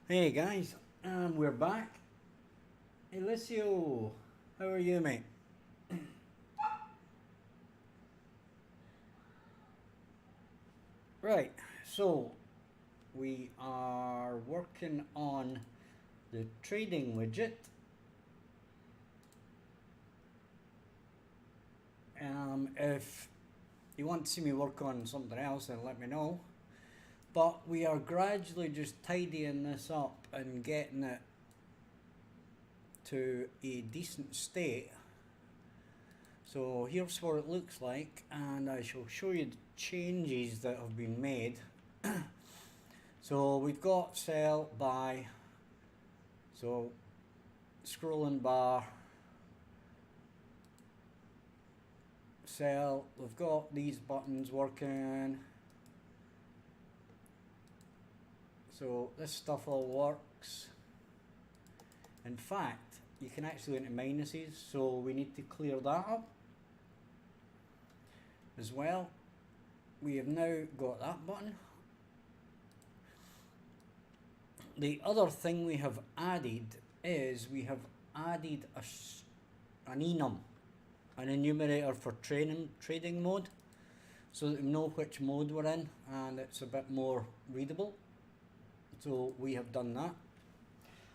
Hey guys, we're back. Elicio, how are you, mate? Right, so we are working on the trading widget. If you want to see me work on something else, then let me know. But we are gradually just tidying this up and getting it to a decent state. So here's what it looks like, and I shall show you the changes that have been made. So we've got sell, buy, so scrolling bar, sell, we've got these buttons working, so this stuff all works. In fact, you can actually go into minuses, so we need to clear that up as well. We have now got that button. The other thing we have added is we have added an enum, an enumerator for trading mode, so that we know which mode we're in and it's a bit more readable. So we have done that.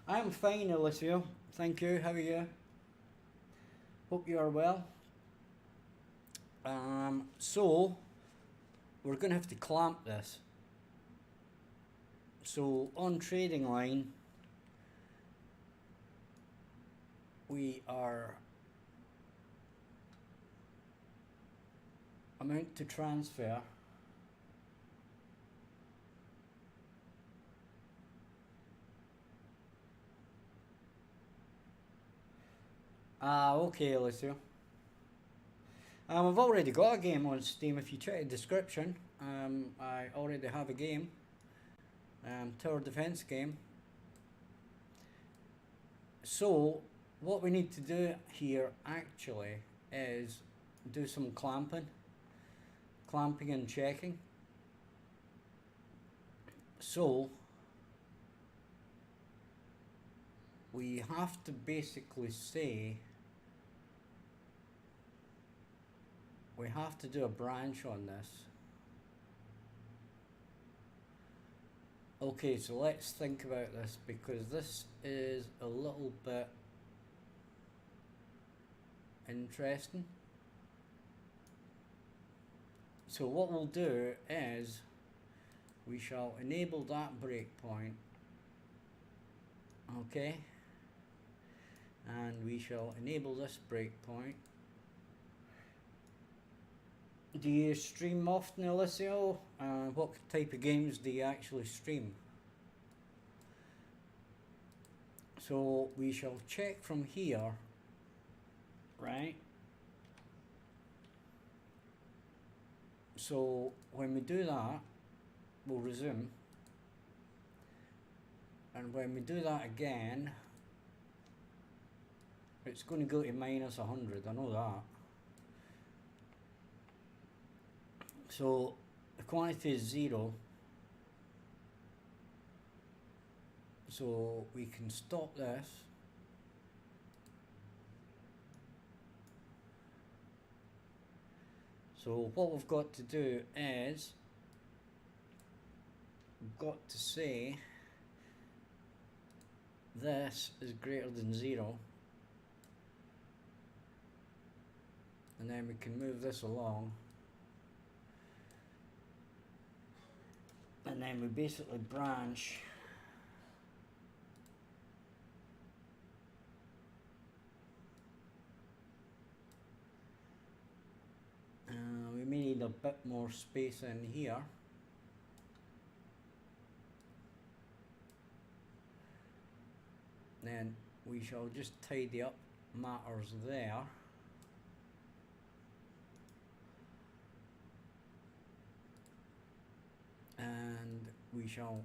I'm fine, Alicia. Thank you. How are you? Hope you are well. So we're going to have to clamp this. So on trading line, we are amount to transfer. Okay, Alicia. I've already got a game on Steam. If you check the description, I already have a game. Tower defense game. So what we need to do here actually is do some clamping and checking. So we have to basically say we have to do a branch on this. Okay, so let's think about this, because this is a little bit interesting. So what we'll do is we shall enable that breakpoint, okay, and we shall enable this breakpoint. Do you stream often, Alicio? What type of games do you actually stream? So we shall check from here, right? So when we do that, we'll resume. And when we do that again, it's going to go to minus 100, I know that. So the quantity is 0. So we can stop this. So what we've got to do is we've got to say this is greater than 0. And then we can move this along. And then we basically branch. We may need a bit more space in here. Then we shall just tidy up matters there. And we shall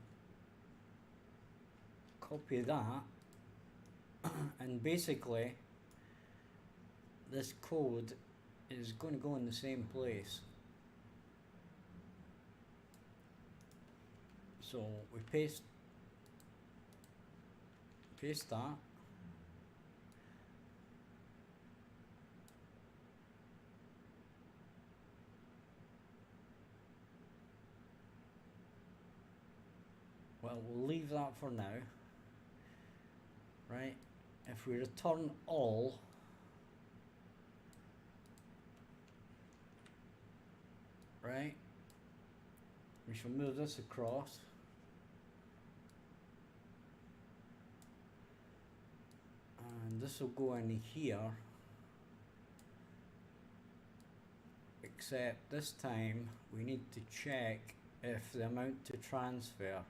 copy that, and basically this code is going to go in the same place. So we paste paste that. Well, we'll leave that for now. Right, if we return all, right, we shall move this across. And this will go in here, except this time we need to check if the amount to transfer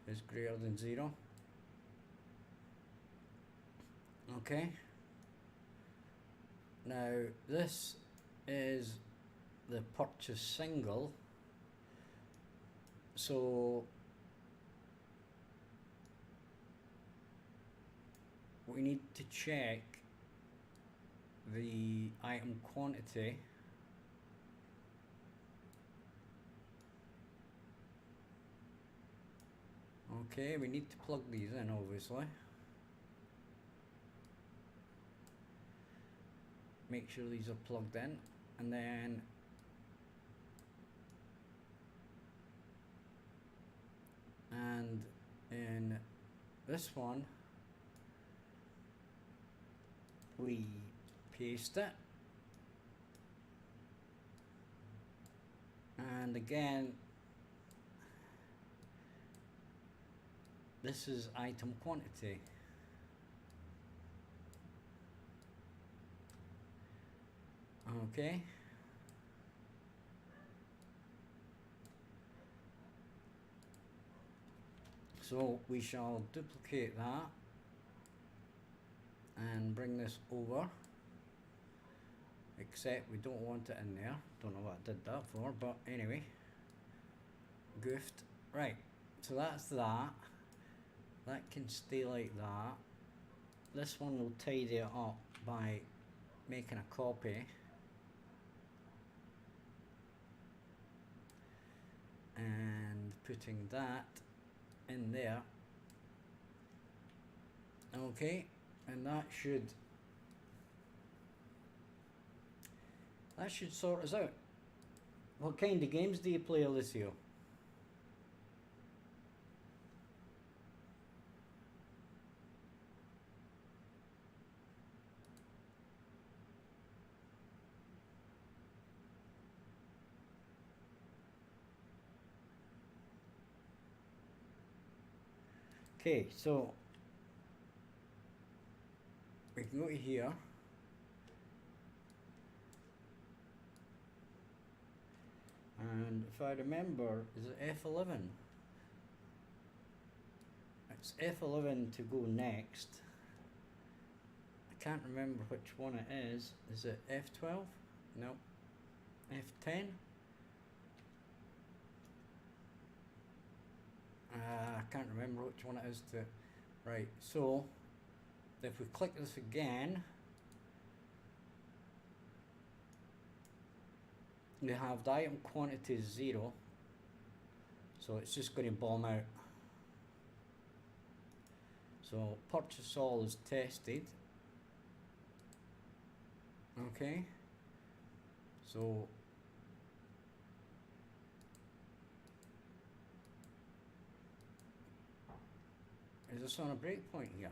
is greater than 0. Okay. Now this is the purchase single, so we need to check the item quantity. Okay, we need to plug these in, obviously. Make sure these are plugged in, and then in this one we paste it, and again this is item quantity. Okay. So we shall duplicate that and bring this over, except we don't want it in there. Don't know what I did that for, but anyway, goofed. Right, so that's that. That can stay like that. This one will tidy it up by making a copy and putting that in there. Okay, and that should sort us out. What kind of games do you play, Alicio? Okay, so we can go to here, and if I remember, is it F11? It's F11 to go next. I can't remember which one it is. Is it F12? No. F10? I can't remember which one it is to. Right, so if we click this again, we have the item quantity is 0, so it's just going to bomb out. So purchase all is tested. Okay, so is this on a breakpoint here?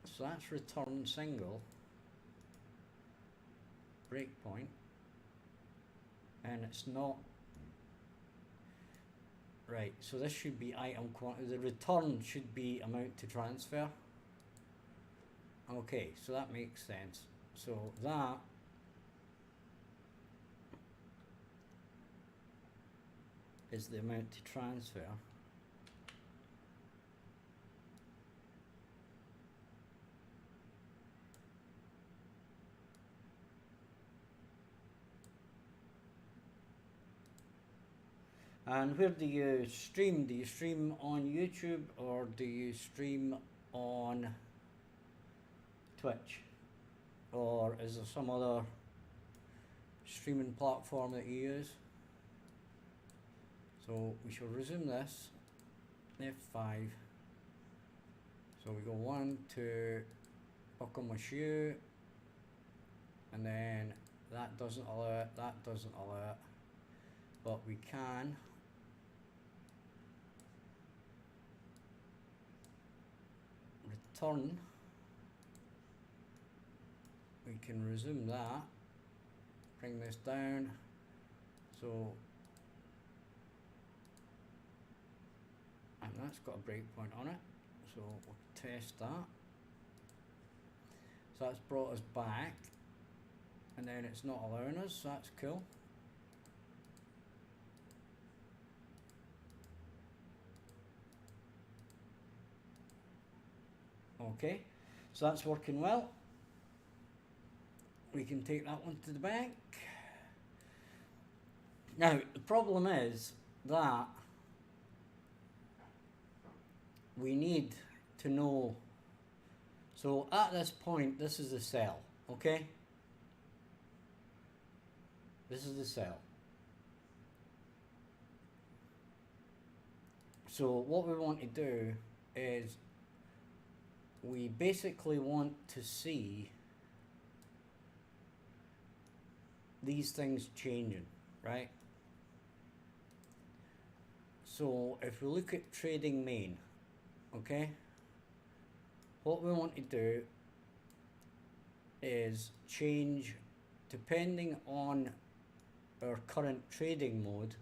So that's return single, breakpoint, and it's not. Right, so this should be item quantity. The return should be amount to transfer. Okay, so that makes sense. So that is the amount to transfer. And where do you stream? Do you stream on YouTube or do you stream on Twitch? Or is there some other streaming platform that you use. So we shall resume this, F5. So we go 1, 2, buckle my shoe, and then that doesn't allow it, that doesn't allow it, but we can return. We can resume that, bring this down, so, and that's got a breakpoint on it, so we'll test that. So that's brought us back, and then it's not allowing us, so that's cool. Okay, so that's working well. We can take that one to the bank. Now, the problem is that we need to know, so at this point, this is the cell, okay? This is the cell. So what we want to do is we basically want to see these things changing, right? So if we look at trading main, okay, what we want to do is change, depending on our current trading mode,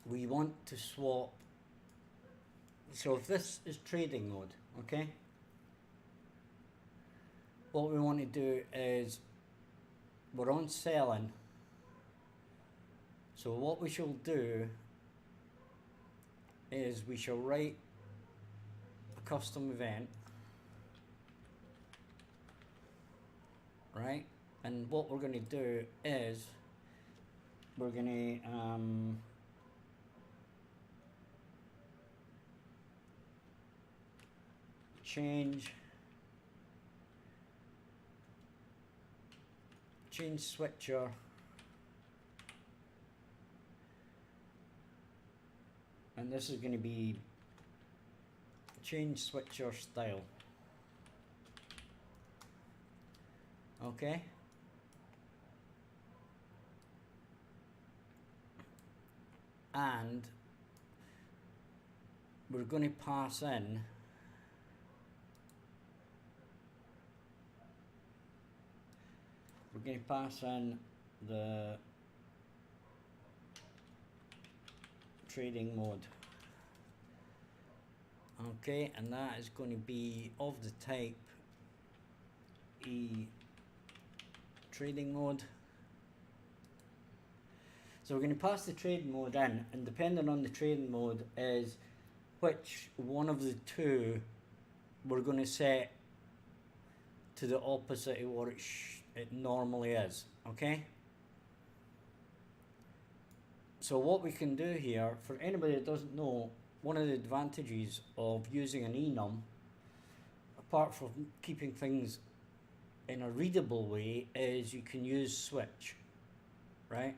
we want to swap. So if this is trading mode, okay, what we want to do is we're on selling. So what we shall do is we shall write a custom event, right? And what we're going to do is we're going to change switcher and this is going to be change switcher style. Okay, and we're going to pass in the trading mode. Okay, and that is going to be of the type E trading mode. So we're going to pass the trading mode in, and depending on the trading mode is which one of the two we're going to set to the opposite of what it normally is. Okay, so what we can do here, for anybody that doesn't know, one of the advantages of using an enum, apart from keeping things in a readable way, is you can use switch, right?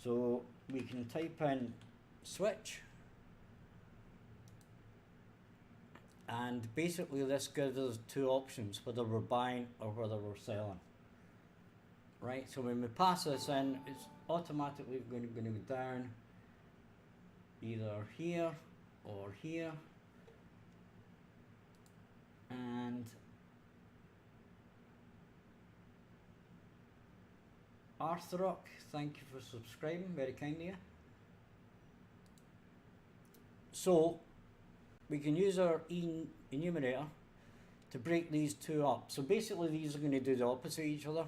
So we can type in switch, and basically this gives us two options, whether we're buying or whether we're selling. Right, so when we pass this in, it's automatically going to go down either here or here, and Arthurok, thank you for subscribing, very kind of you. So we can use our enumerator to break these two up. So basically these are going to do the opposite of each other.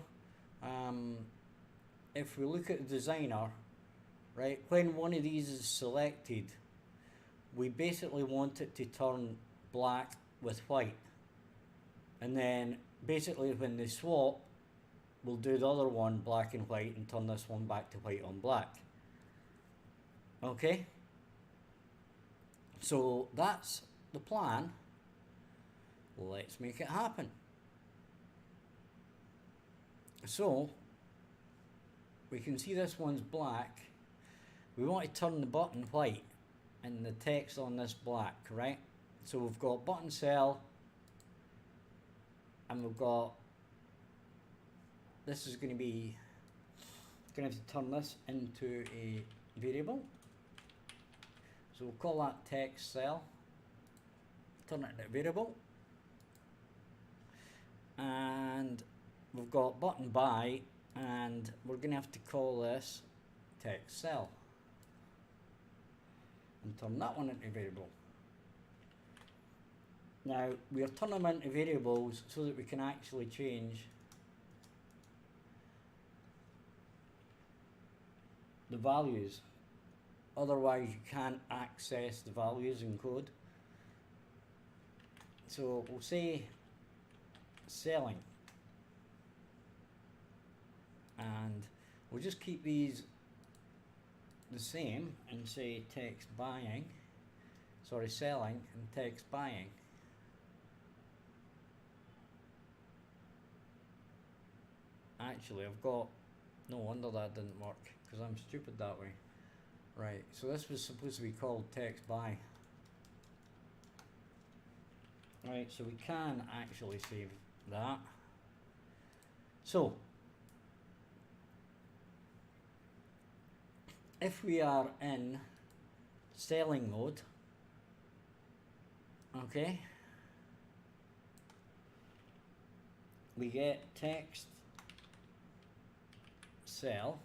If we look at the designer, right, when one of these is selected, we basically want it to turn black with white, and then basically when they swap, we'll do the other one black and white and turn this one back to white on black. Okay, so that's the plan. Let's make it happen. So we can see this one's black. We want to turn the button white and the text on this black, right? So we've got button cell, and we've got, this is going to be, going to have to turn this into a variable. So we'll call that text cell, turn it into a variable. And we've got button by, and we're going to have to call this text cell and turn that one into a variable. Now we are turning them into variables so that we can actually change the values. Otherwise you can't access the values in code. So we'll say selling, and we'll just keep these the same and say text buying, sorry, selling and text buying. Actually, I've got, no wonder that didn't work, because I'm stupid that way. Right, so this was supposed to be called text buy. Right, so we can actually save that. So if we are in selling mode, okay, we get text sell,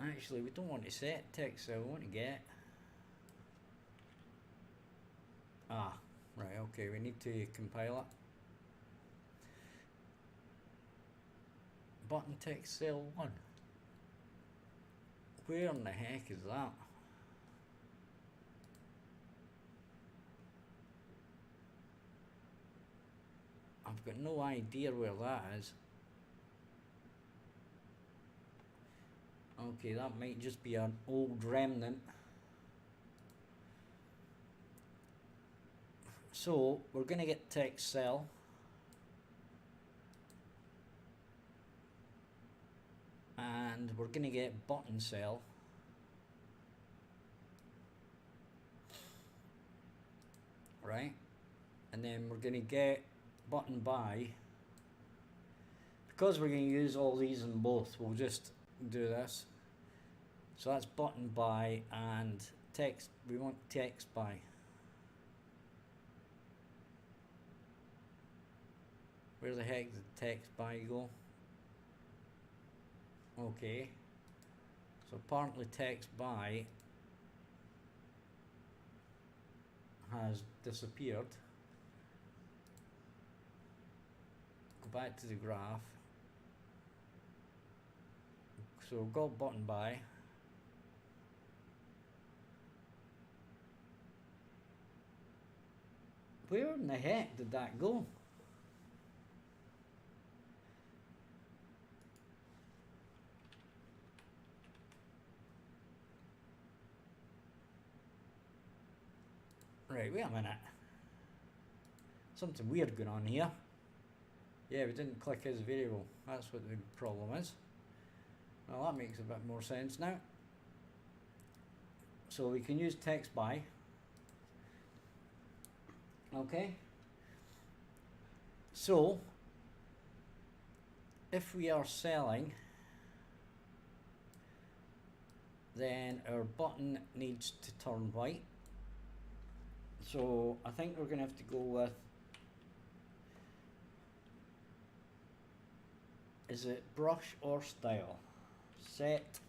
actually we don't want to set text cell, we want to get, right, okay, we need to compile it. Button text cell 1. Where in the heck is that? I've got no idea where that is. Okay, that might just be an old remnant. So we're going to get text cell. And we're going to get button cell. Right? And then we're going to get button by. Because we're going to use all these in both, we'll just do this. So that's button by and text, we want text by. Where the heck did text by go? Okay, so apparently text by has disappeared. Go back to the graph. So we've got button by. Where in the heck did that go? Right, wait a minute. Something weird going on here. Yeah, we didn't click his variable. That's what the problem is. Well, that makes a bit more sense now. So we can use text by. Okay. So if we are selling, then our button needs to turn white. So I think we're going to have to go with, is it brush or style? Set.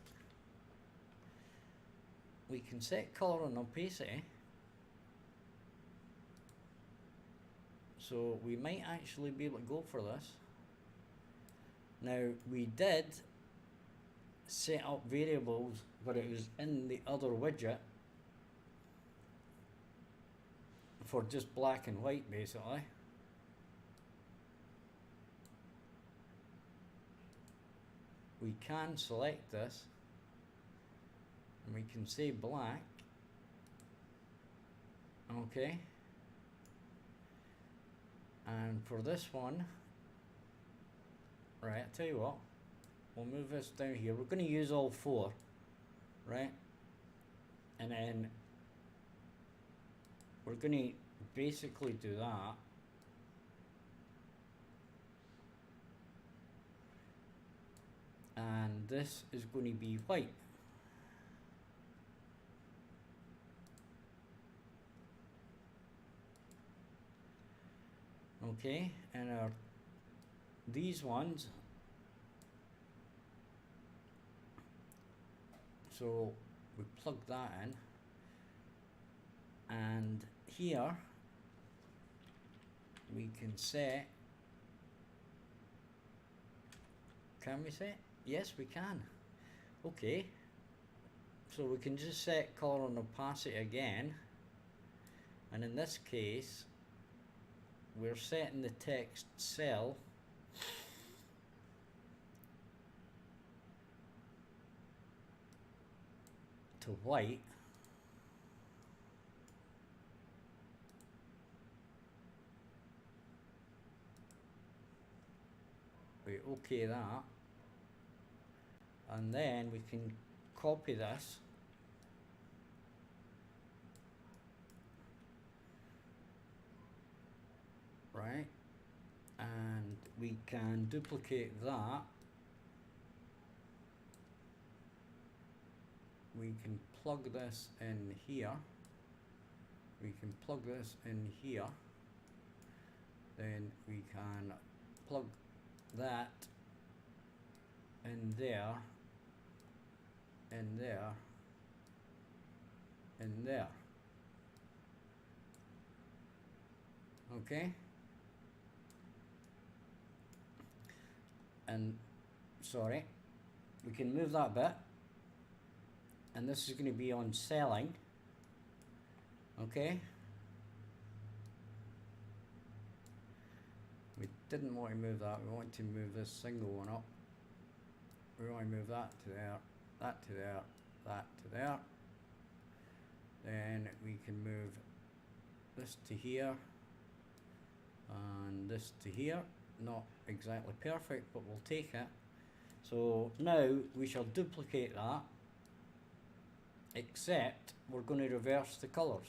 We can set color and opacity. So we might actually be able to go for this. Now we did set up variables, but it was in the other widget for just black and white basically. We can select this and we can say black. Okay, And for this one, right, I tell you what, we'll move this down here. We're going to use all four, right? And then we're going to basically do that. And this is going to be white. Okay, and these ones, so we plug that in, and here we can set, can we set? Yes, we can. Okay, so we can just set color and opacity again, and in this case we're setting the text cell to white. We OK that, and then we can copy this right, and we can duplicate that. We can plug this in here. We can plug this in here. Then we can plug that in there, in there, in there. Okay? And sorry, we can move that bit, and this is going to be on selling. Okay, we didn't want to move that, we want to move this single one up. We want to move that to there, that to there, that to there. Then we can move this to here and this to here. Not exactly perfect, but we'll take it. So now we shall duplicate that, except we're going to reverse the colours.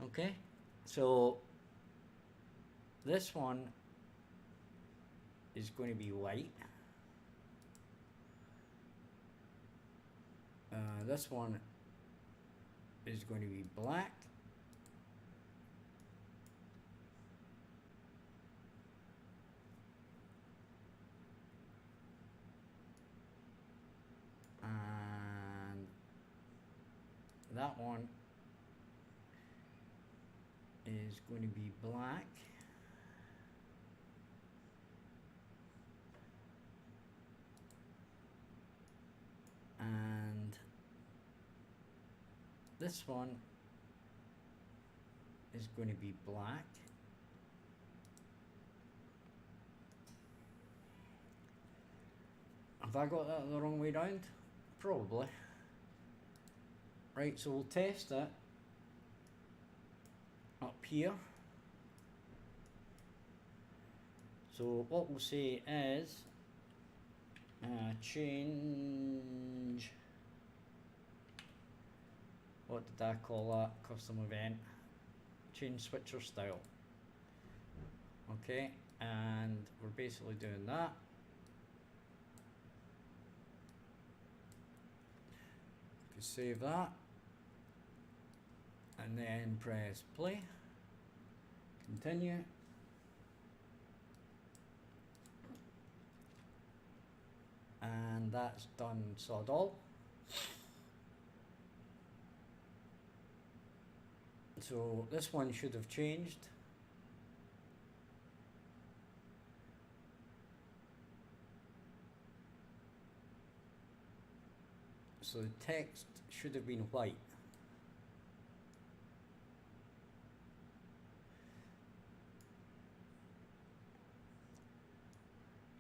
Okay, so this one is going to be white. This one is going to be black. And that one is going to be black. And this one is going to be black. Have I got that the wrong way round? Probably. Right, so we'll test it up here. So what we'll say is change, what did I call that? Custom event. Change switcher style. Okay, and we're basically doing that. Save that, and then press play, continue, and that's done sod all. So this one should have changed. So the text should have been white.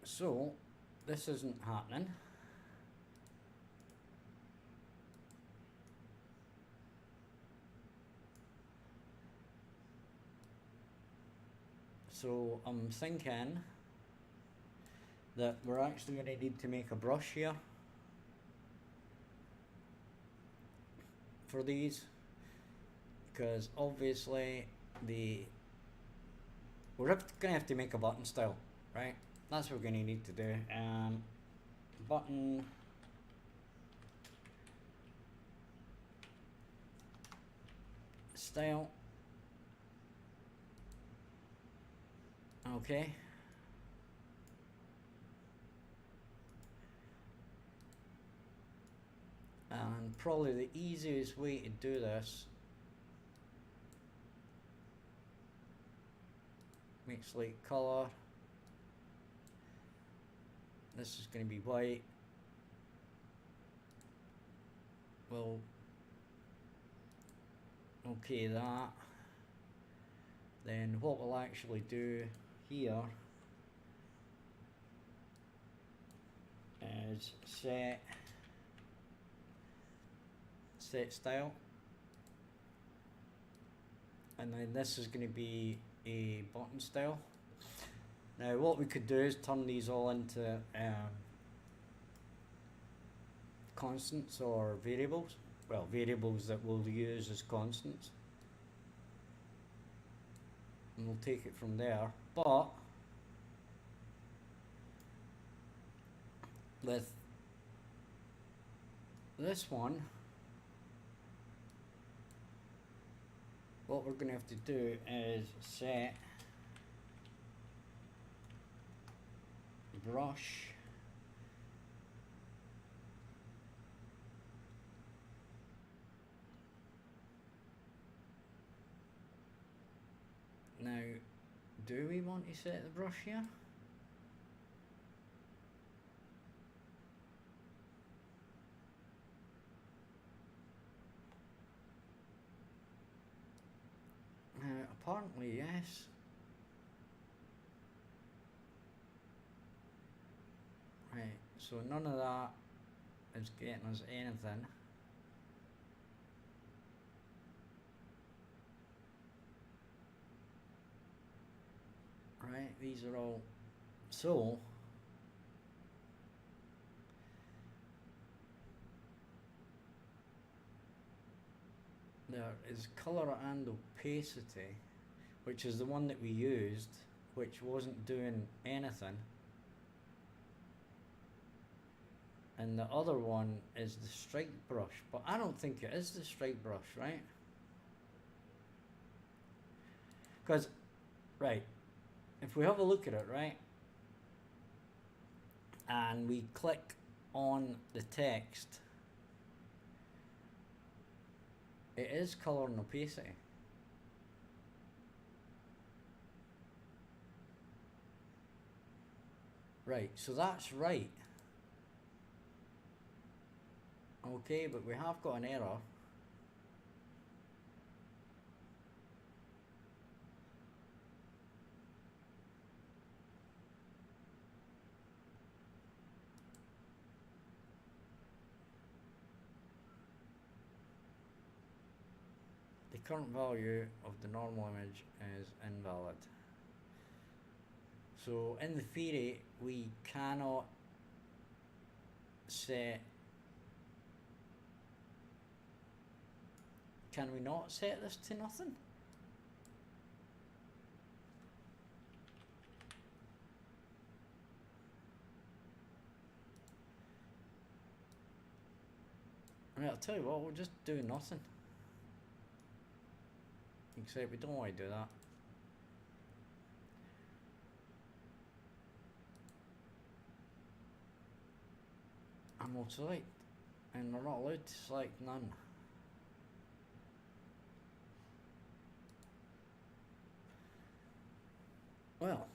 So this isn't happening. So I'm thinking that we're actually going to need to make a brush here for these, because obviously we're going to have to make a button style, right? That's what we're going to need to do. Button style. Okay. And probably the easiest way to do this, make slate color. This is going to be white. We'll okay that. Then what we'll actually do here is set style, and then this is going to be a button style. Now what we could do is turn these all into constants or variables. Well, variables that we'll use as constants, and we'll take it from there. But with this one, what we're going to have to do is set brush now. Do we want to set the brush here? Apparently yes. Right, so none of that is getting us anything. Right, these are all, so there is color and opacity, which is the one that we used, which wasn't doing anything. And the other one is the strike brush, but I don't think it is the strike brush, right? Because, right, if we have a look at it, right, and we click on the text, it is color and opacity. Right, so that's right. Okay, but we have got an error. The current value of the normal image is invalid. So in the theory, we cannot set. Can we not set this to nothing? Right, I'll tell you what, we'll just do nothing. Except we don't want to do that. And we'll select, and we're not allowed to select none. Well,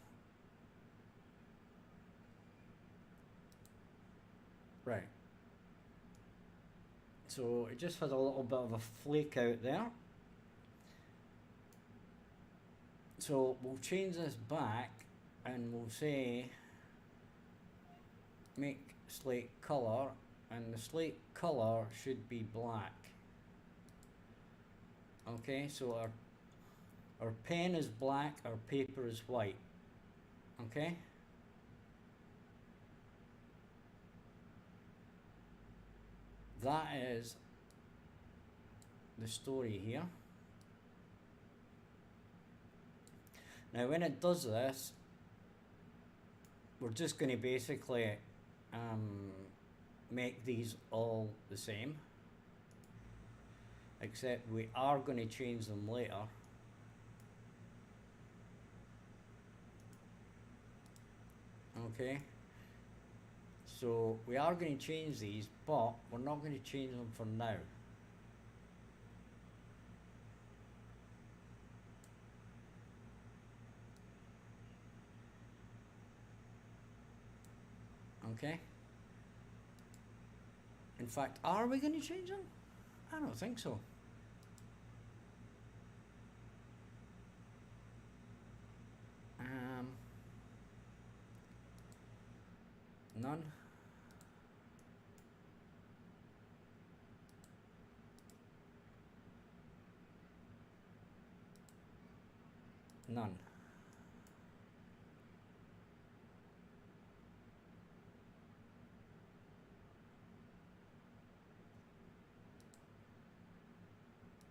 right. So it just had a little bit of a flake out there. So we'll change this back and we'll say make slate color, and the slate color should be black. Okay, so our Our pen is black, our paper is white. Okay? That is the story here. Now when it does this, we're just going to basically make these all the same, except we are going to change them later. Okay, so we are going to change these, but we're not going to change them for now. Okay. In fact, are we going to change them? I don't think so. None. None.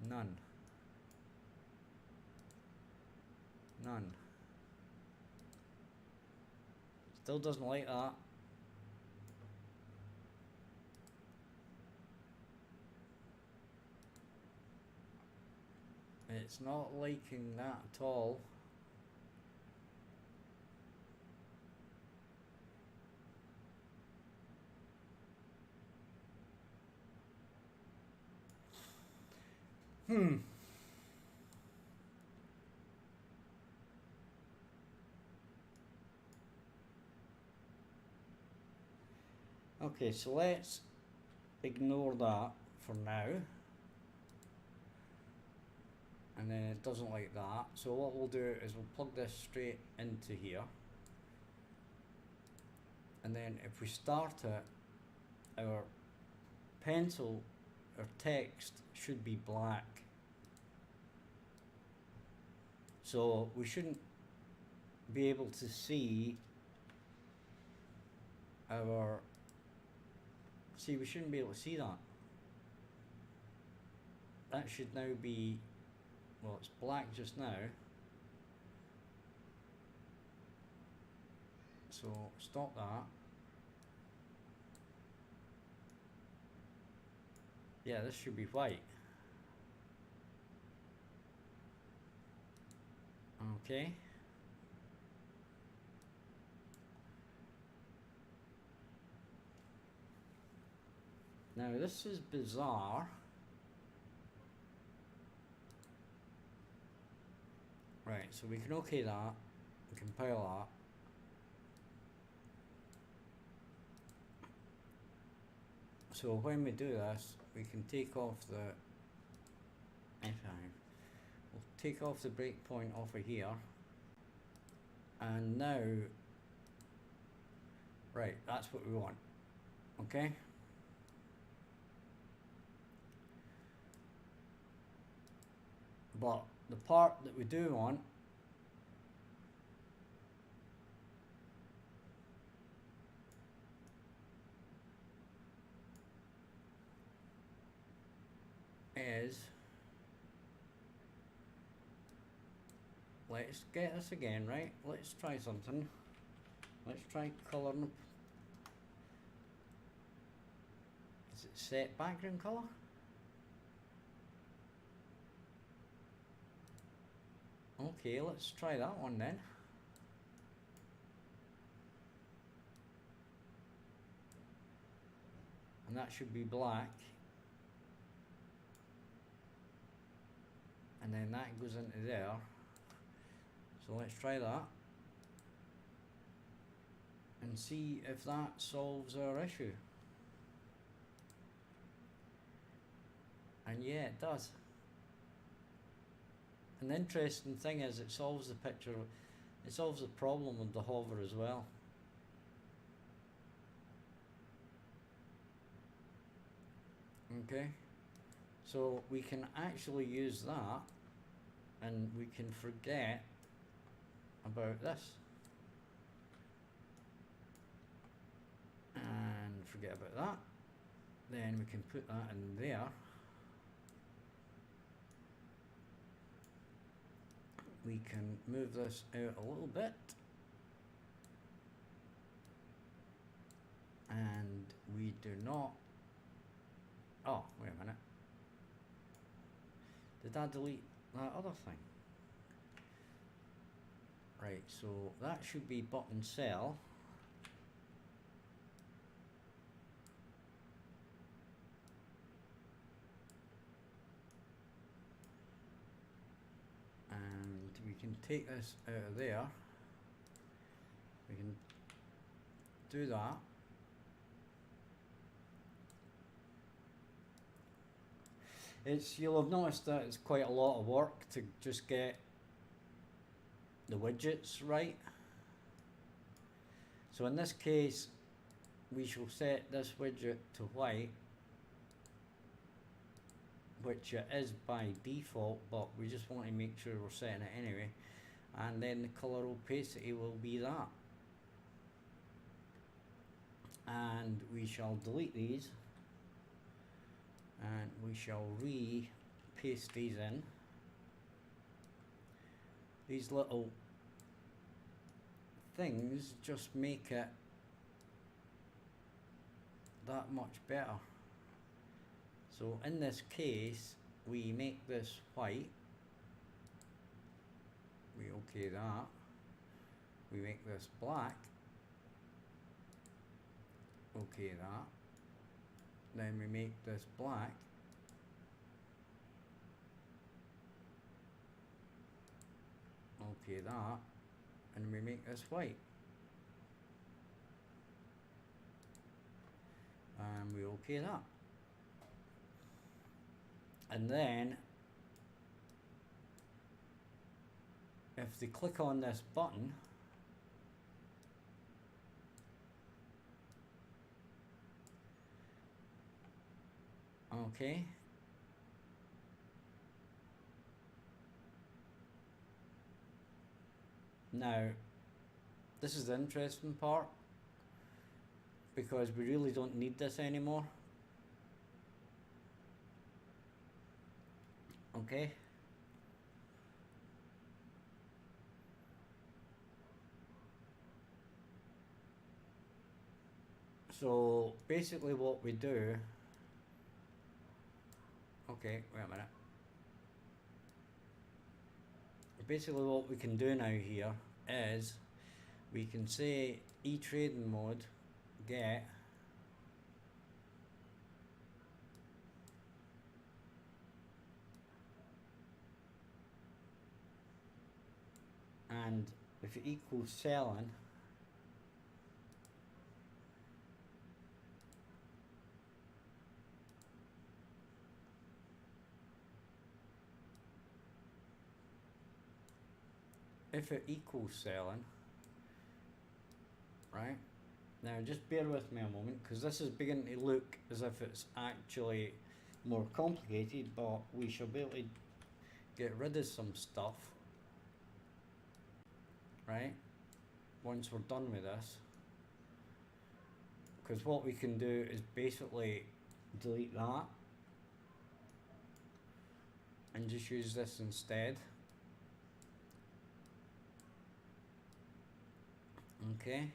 None. None. Still doesn't like that. It's not liking that at all. Okay, so let's ignore that for now. And then it doesn't like that. So what we'll do is we'll plug this straight into here. And then if we start it, our pencil, our text should be black. So we shouldn't be able to see our, we shouldn't be able to see that. That should now be, well, it's black just now. So stop that. Yeah, this should be white. Okay. Now this is bizarre. Right, so we can OK that, we compile that. So when we do this, we can take off the F5. We'll take off the breakpoint off of here. And now, right, that's what we want. Okay? But the part that we do want is, let's get this again, right? Let's try something. Let's try colouring. Is it set background colour? Okay, let's try that one then. And that should be black. And then that goes into there. So let's try that. And see if that solves our issue. And yeah, it does. And the interesting thing is it solves the picture, it solves the problem with the hover as well. Okay, so we can actually use that and we can forget about this and forget about that. Then we can put that in there. We can move this out a little bit, and we do not, oh wait a minute, did I delete that other thing? Right, so that should be button cell. And we can take this out of there. We can do that. You'll have noticed that it's quite a lot of work to just get the widgets right. So in this case, we shall set this widget to white, which it is by default, but we just want to make sure we're setting it anyway. And then the color opacity will be that. And we shall delete these, and we shall paste these in. These little things just make it that much better. So in this case, we make this white, we okay that, we make this black, okay that, then we make this black, okay that, and we make this white, and we okay that. And then if they click on this button, okay, now this is the interesting part, because we really don't need this anymore. Okay, so basically what we do, okay, wait a minute, basically what we can do now here is we can say e-trading mode get and if it equals selling, if it equals selling, right, now just bear with me a moment, because this is beginning to look as if it's actually more complicated, but we shall be able to get rid of some stuff, right, once we're done with this. Because what we can do is basically delete that and just use this instead. Okay,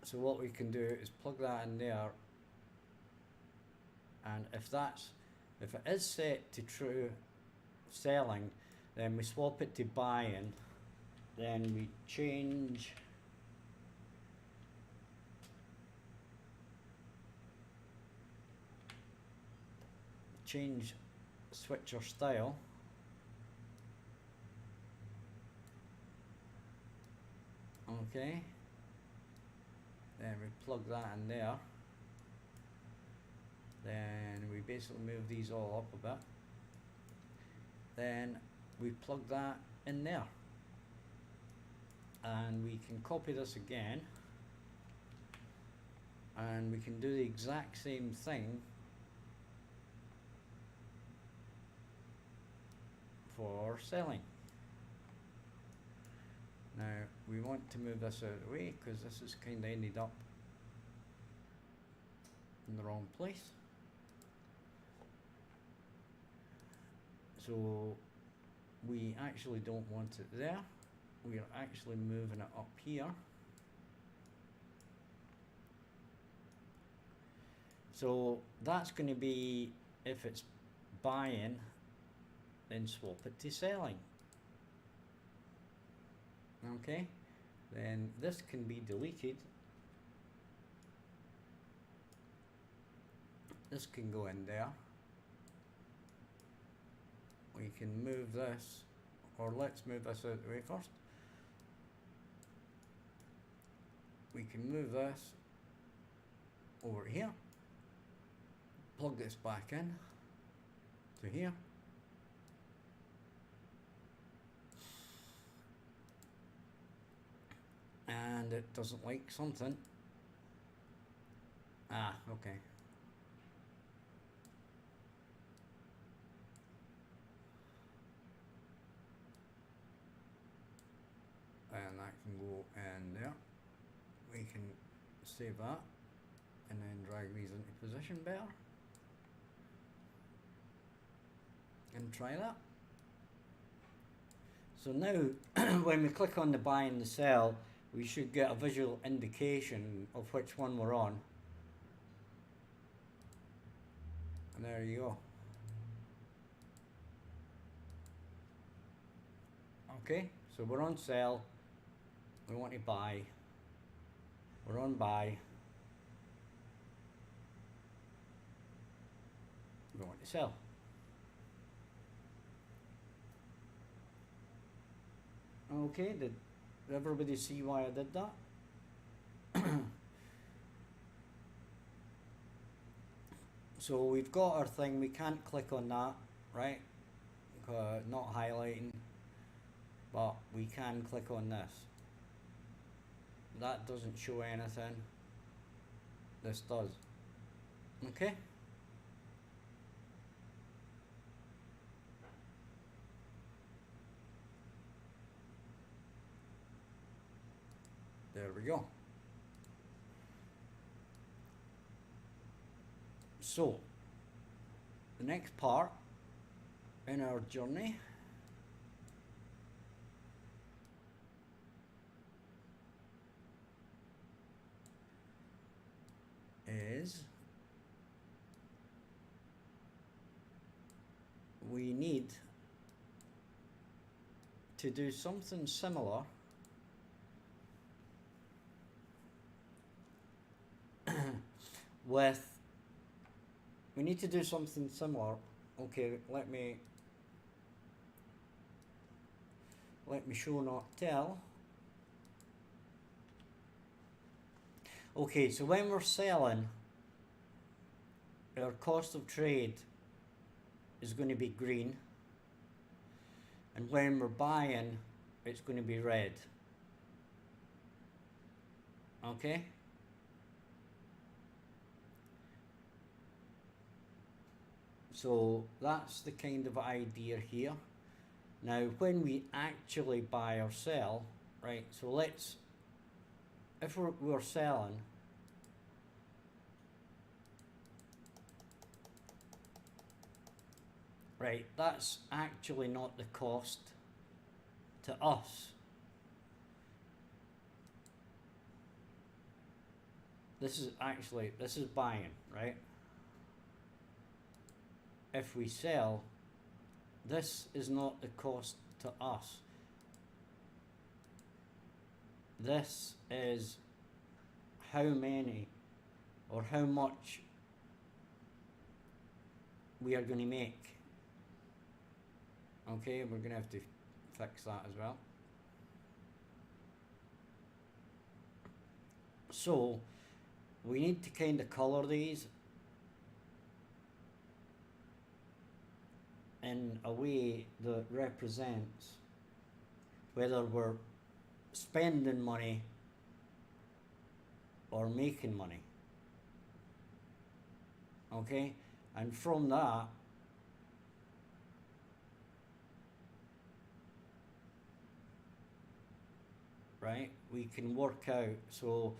so what we can do is plug that in there, and if it is set to true selling, then we swap it to buying, then we change switcher style, okay, then we plug that in there, then we basically move these all up a bit, then we plug that in there, and we can copy this again, and we can do the exact same thing for selling. Now we want to move this out of the way because this has kind of ended up in the wrong place. So we actually don't want it there. We are actually moving it up here. So that's going to be, if it's buying, then swap it to selling. Okay, then this can be deleted. This can go in there. We can move this, or let's move this out of the way first. We can move this over here, plug this back in to here. And it doesn't like something. Ah, okay. And that can go in there. We can save that and then drag these into position better. And try that. So now when we click on the buy and the sell, we should get a visual indication of which one we're on. And there you go. Okay, so we're on sell, we want to buy, we're on buy, we want to sell. Okay, did everybody see why I did that? So we've got our thing, we can't click on that, right? Not highlighting, but we can click on this. That doesn't show anything. This does. Okay? There we go. So, the next part in our journey is we need to do something similar we need to do something similar. Okay, let me show not tell. Okay, so when we're selling, our cost of trade is going to be green, and when we're buying, it's going to be red. Okay? So that's the kind of idea here. Now, when we actually buy or sell, right, so let's, if we're selling, right, that's actually not the cost to us. This is buying, right? If we sell, this is not the cost to us. This is how many or how much we are going to make. Okay, we're going to have to fix that as well. So we need to kind of color these in a way that represents whether we're spending money or making money. Okay, and from that right, we can work out, so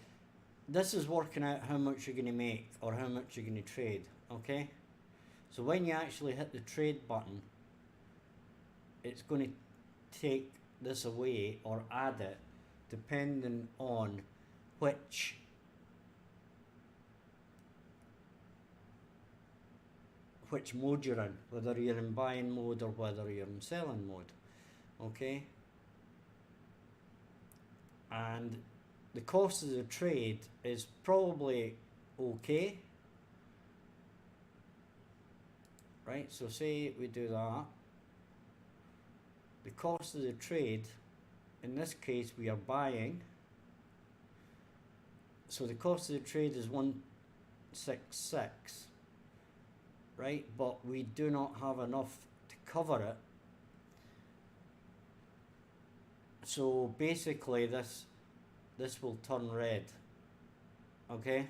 this is working out how much you're going to make or how much you're going to trade, okay? So when you actually hit the trade button, it's going to take this away or add it depending on which mode you're in, whether you're in buying mode or whether you're in selling mode, okay? And the cost of the trade is probably okay, right? So say we do that. The cost of the trade, in this case we are buying, so the cost of the trade is 166, right? But we do not have enough to cover it. So basically this will turn red, okay?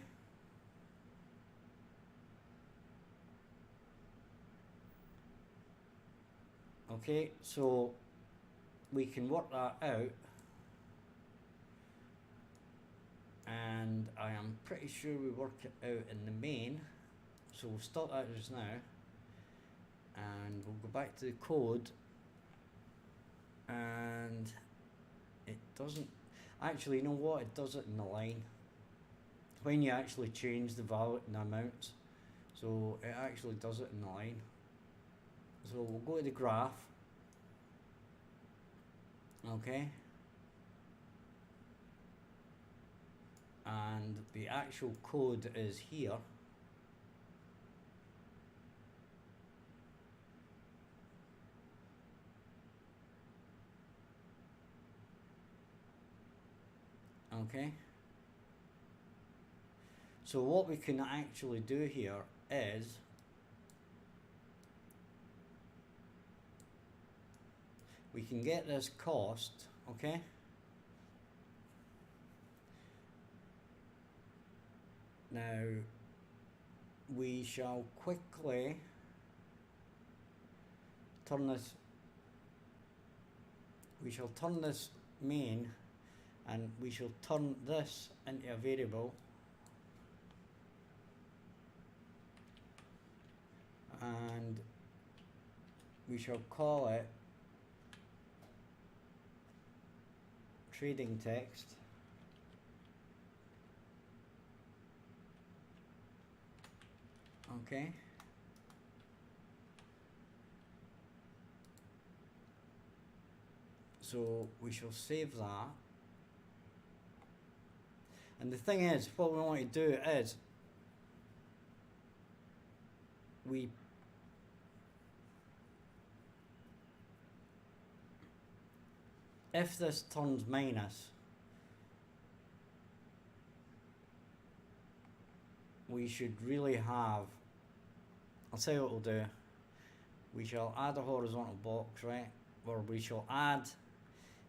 Okay, so we can work that out, and I am pretty sure we work it out in the main, so we'll stop that just now, and we'll go back to the code, and it doesn't, actually, you know what, it does it in the line, when you actually change the value and the amounts, so it actually does it in the line. So we'll go to the graph, okay, and the actual code is here. Okay, so what we can actually do here is we can get this cost, okay? Now, we shall quickly turn this, main, and we shall turn this into a variable, and we shall call it trading text, okay? So we shall save that, and the thing is, what we want to do is if this turns minus, we should really have, I'll tell you what we'll do, we shall add a horizontal box, right, where we shall add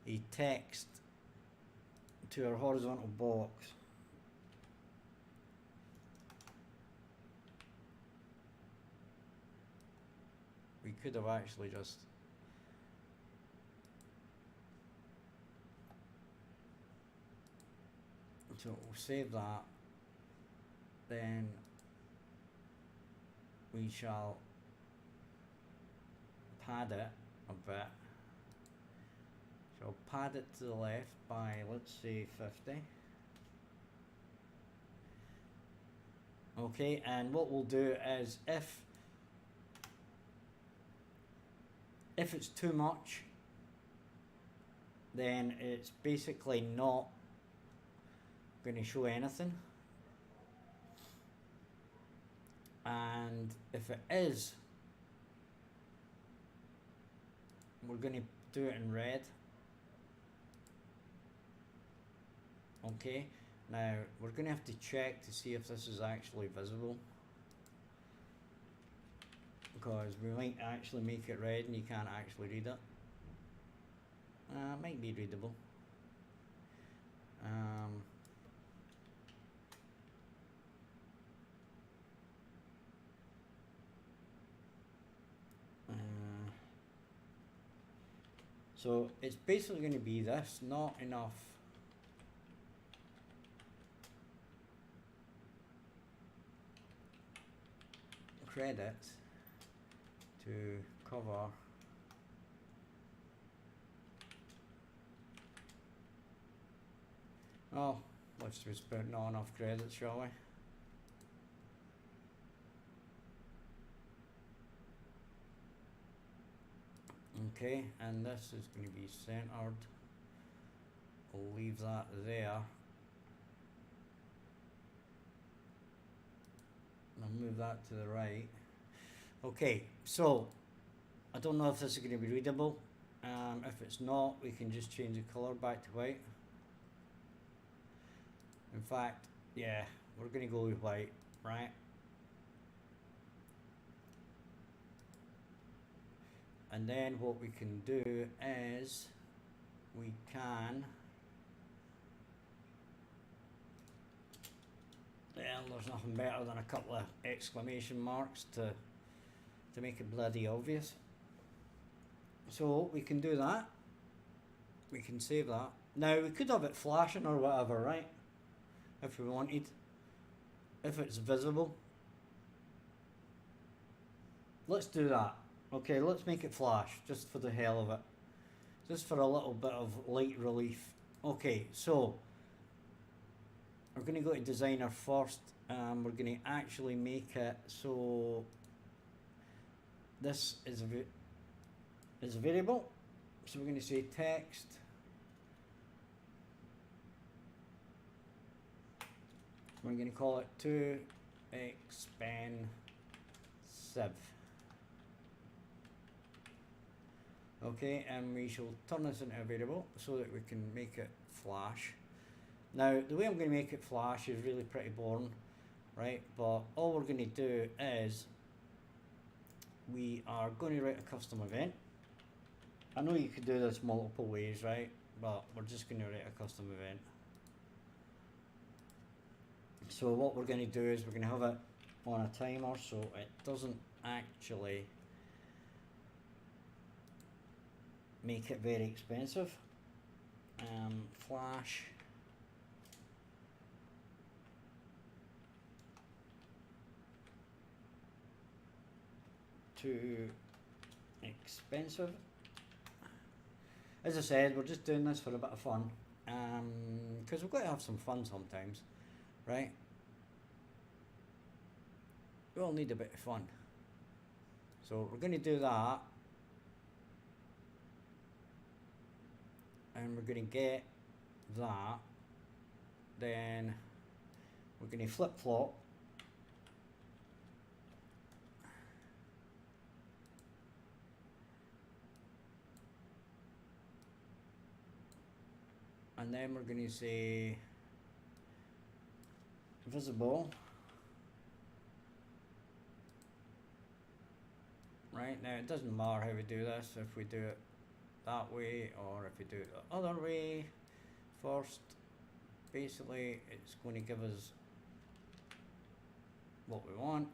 a text to our horizontal box, we could have actually just so we'll save that, then we shall pad it a bit, so pad it to the left by, let's say, 50. Okay, and what we'll do is if it's too much, then it's basically not going to show anything, and if it is, we're going to do it in red. Okay, now we're going to have to check to see if this is actually visible, because we might actually make it red and you can't actually read it. It might be readable. So it's basically going to be this, not enough credits to cover let's just put not enough credits, shall we? Okay, and this is going to be centered. We'll leave that there. I'll move that to the right. Okay, so I don't know if this is going to be readable. If it's not, we can just change the color back to white. In fact, yeah, we're going to go with white, right? And then what we can do is we can, well, there's nothing better than a couple of exclamation marks to make it bloody obvious. So we can do that. We can save that. Now we could have it flashing or whatever, right? If we wanted. If it's visible. Let's do that. Okay, let's make it flash, just for the hell of it. Just for a little bit of light relief. Okay, so we're going to go to designer first. We're going to actually make it so this is a variable. So we're going to say text we're going to call it too expensive. Okay, and we shall turn this into a variable so that we can make it flash. Now, the way I'm going to make it flash is really pretty boring, right? But all we're going to do is we are going to write a custom event. I know you could do this multiple ways, right? But we're just going to write a custom event. So what we're going to do is we're going to have it on a timer so it doesn't actually make it very expensive. Flash too expensive. As I said, we're just doing this for a bit of fun, because we've got to have some fun sometimes, right? We all need a bit of fun. So we're going to do that. And we're going to get that. Then we're going to flip-flop. And then we're going to say visible. Right, now it doesn't matter how we do this, if we do it that way or if we do it the other way. First, basically it's going to give us what we want.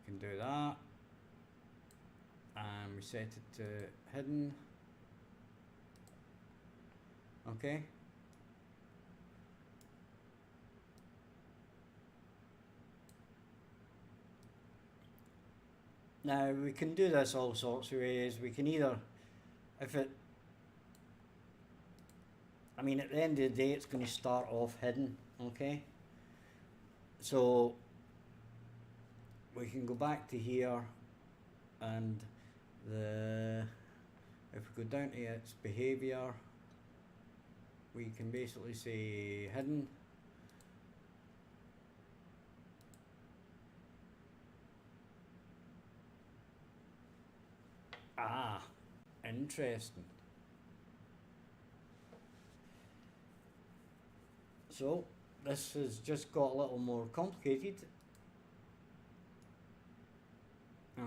We can do that. And we set it to hidden. Okay. Now we can do this all sorts of ways. We can either, if it, I mean at the end of the day it's going to start off hidden, okay? So we can go back to here and if we go down to its behavior, we can basically say hidden. Ah, interesting. So this has just got a little more complicated.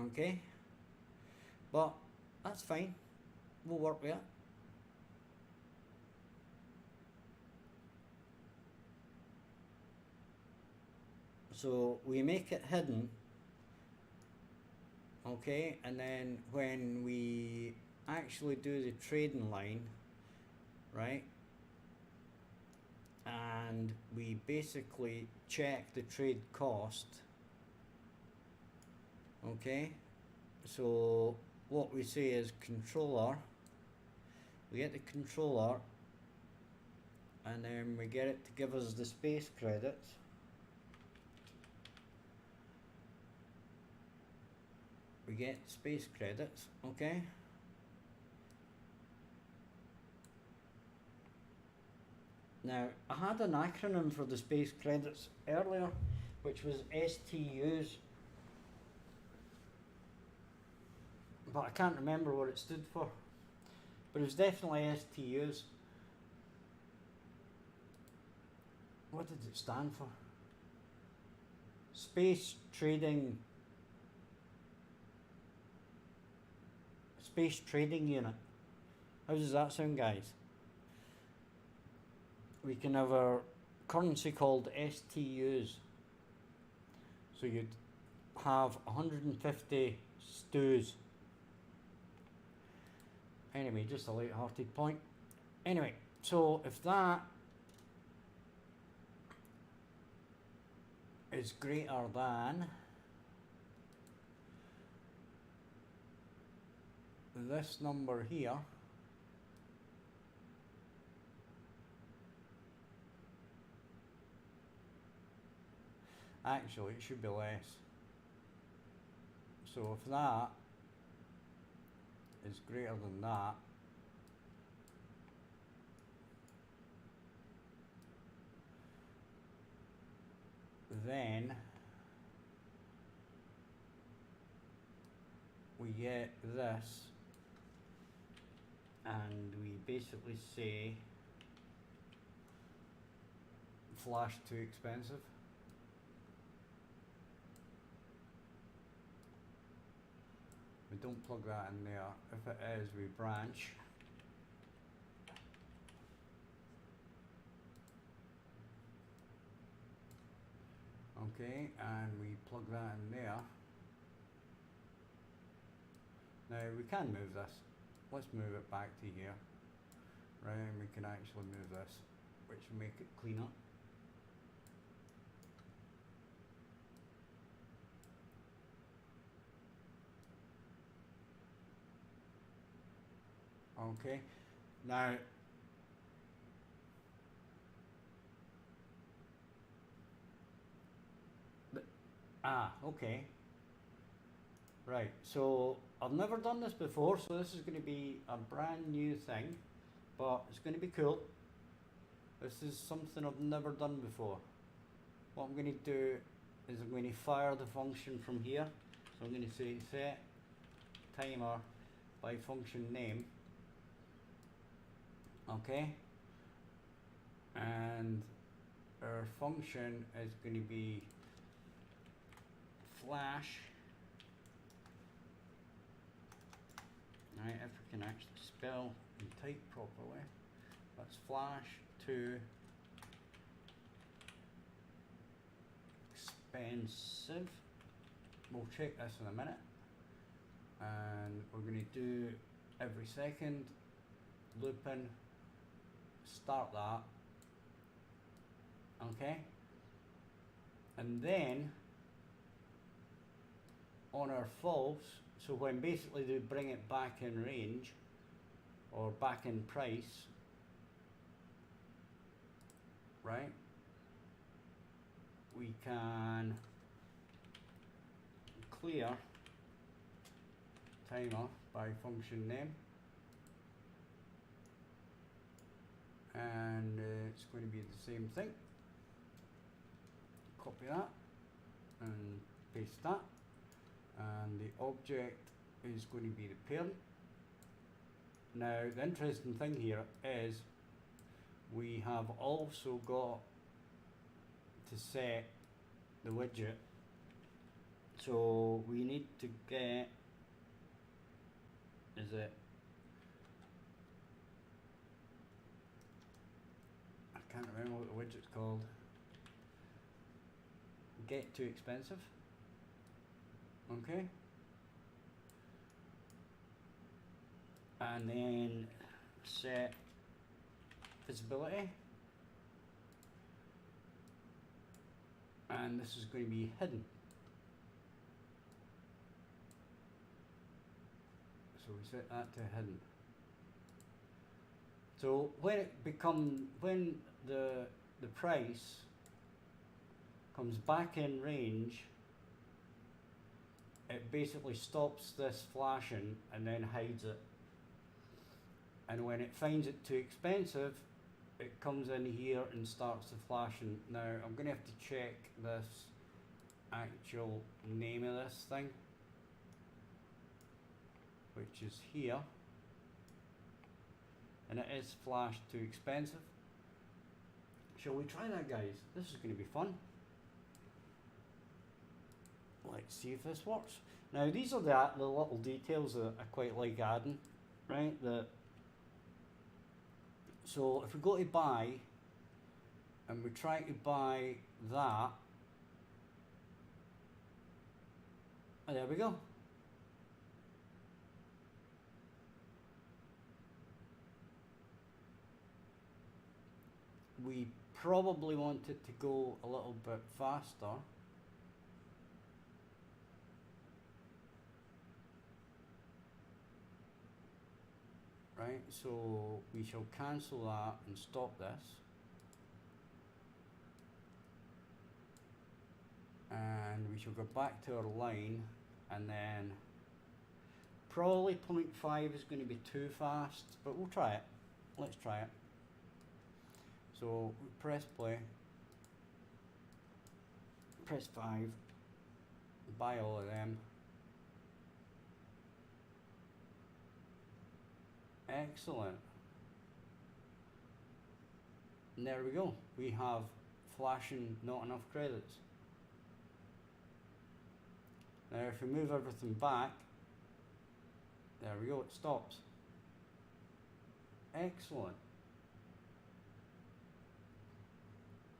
Okay, but that's fine. We'll work with it. So we make it hidden. Okay, and then when we actually do the trading line, right, and we basically check the trade cost, Okay, so what we say is controller, we get the controller, and then we get it to give us the space credits. We get space credits, okay? Now, I had an acronym for the space credits earlier, which was STUs, but I can't remember what it stood for. But it was definitely STUs. What did it stand for? Space Trading Unit. How does that sound, guys? We can have our currency called STUs. So you'd have 150 stews. Anyway, just a light-hearted point. Anyway, so if that is greater than this number here, actually it should be less. So if that is greater than that, then we get this, and we basically say flash too expensive. We don't plug that in there. If it is, we branch. Okay, and we plug that in there. Now we can move this. Let's move it back to here. Right, and we can actually move this, which will make it cleaner. Okay, now okay. Right, so I've never done this before, so this is going to be a brand new thing, but it's going to be cool. This is something I've never done before. What I'm going to do is I'm going to fire the function from here. So I'm going to say set timer by function name. Okay, and our function is going to be flash. Right, if we can actually spell and type properly, that's flash to expensive. We'll check this in a minute, and we're going to do every second looping. Start that, okay, and then on our false, so when basically they bring it back in range or back in price, right, we can clear timer by function name. And it's going to be the same thing. Copy that and paste that, and the object is going to be the parent. Now the interesting thing here is we have also got to set the widget, so we need to get, is it, I can't remember what the widget's called. Get too expensive. Okay. And then set visibility. And this is going to be hidden. So we set that to hidden. So when the price comes back in range, it basically stops this flashing and then hides it. And when it finds it too expensive, it comes in here and starts to flashing. Now I'm going to have to check this actual name of this thing, which is here, and it is flashed too expensive. Shall we try that, guys? This is going to be fun. Let's see if this works. Now these are the little details that I quite like adding, right? So if we go to buy and we try to buy that, and there we go. We probably want it to go a little bit faster. Right, so we shall cancel that and stop this. And we shall go back to our line, and then probably 0.5 is going to be too fast, but we'll try it. Let's try it. So we press play, press 5, buy all of them. Excellent. And there we go. We have flashing not enough credits. Now if we move everything back, there we go, it stops. Excellent.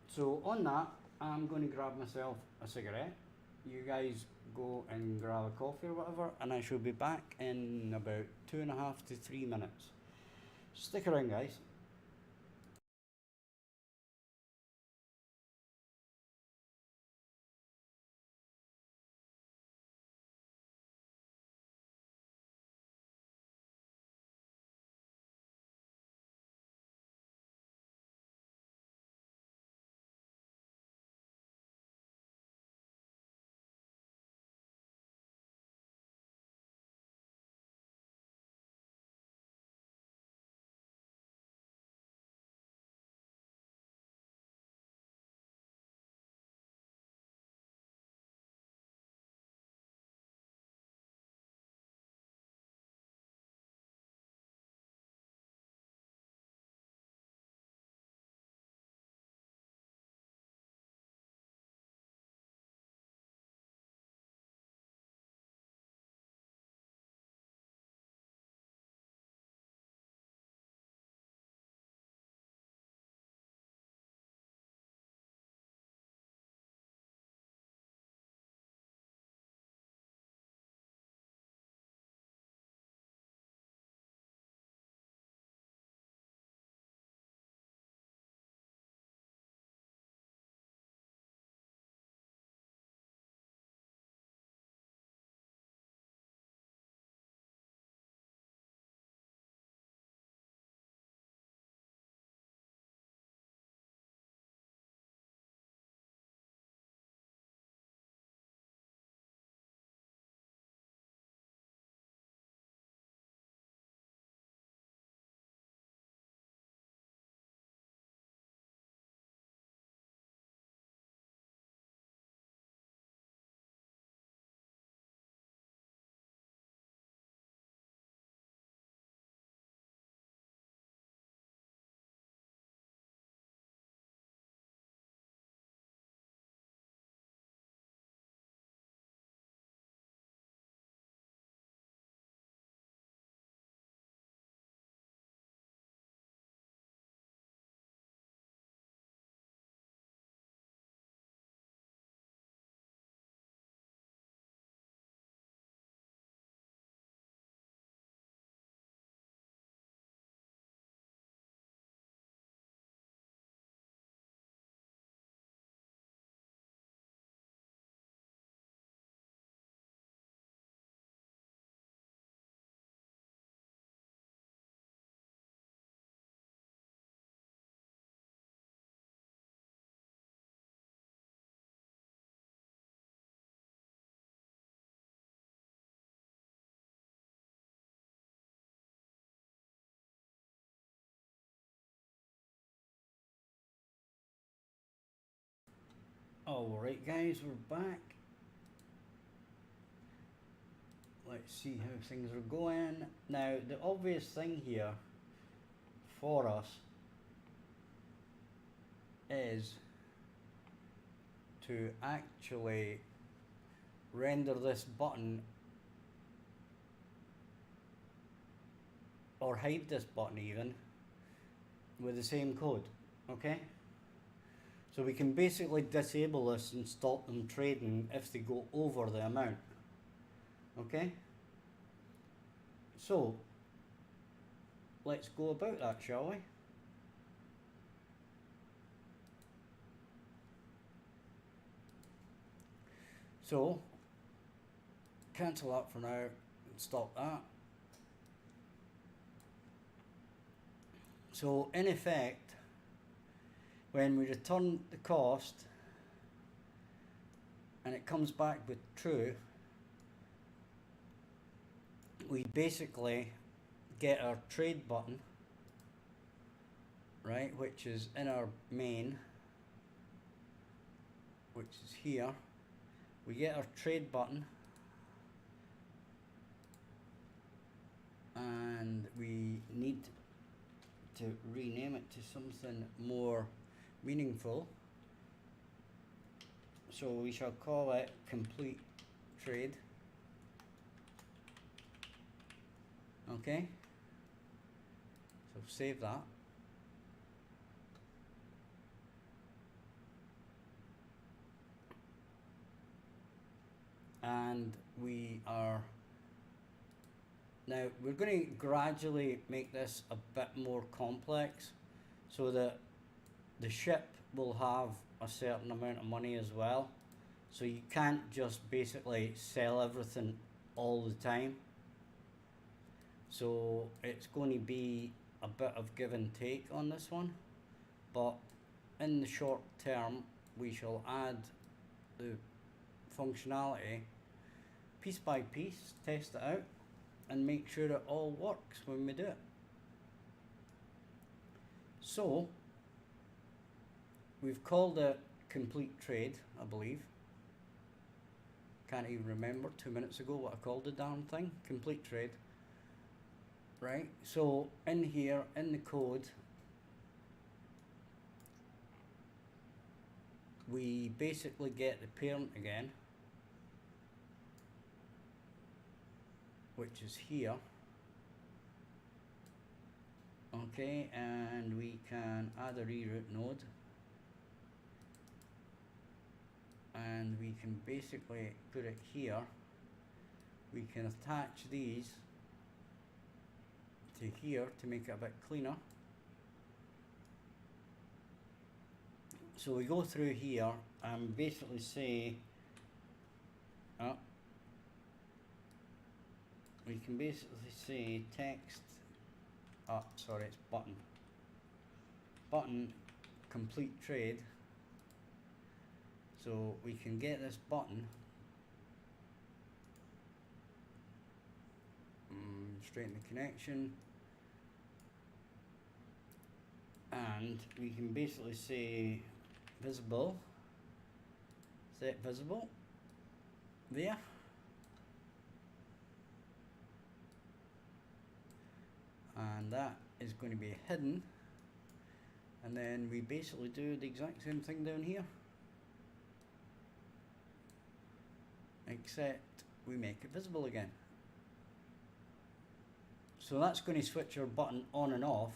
So on that, I'm going to grab myself a cigarette. You guys go and grab a coffee or whatever, and I shall be back in about 2.5 to 3 minutes. Stick around, guys. Alright guys, we're back. Let's see how things are going. Now the obvious thing here for us is to actually render this button or hide this button even with the same code, okay? So we can basically disable this and stop them trading if they go over the amount, okay? So let's go about that, shall we? So cancel that for now and stop that. So in effect, when we return the cost and it comes back with true, we basically get our trade button, right, which is in our main, which is here. We get our trade button and we need to rename it to something more meaningful. So we shall call it complete trade. Okay, so save that. And we are now we're going to gradually make this a bit more complex so that the ship will have a certain amount of money as well. So you can't just basically sell everything all the time. So it's going to be a bit of give and take on this one, but in the short term we shall add the functionality piece by piece, test it out and make sure it all works when we do it. So we've called it complete trade, I believe. Can't even remember 2 minutes ago what I called the damn thing. Complete trade. Right, so in here, in the code, we basically get the parent again, which is here. Okay, and we can add a reroute node. And we can basically put it here. We can attach these to here to make it a bit cleaner. So we go through here and basically say, we can basically say text, sorry, it's button complete trade. So we can get this button straighten the connection, and we can basically say visible, set visible there, and that is going to be hidden, and then we basically do the exact same thing down here, except we make it visible again. So that's going to switch our button on and off.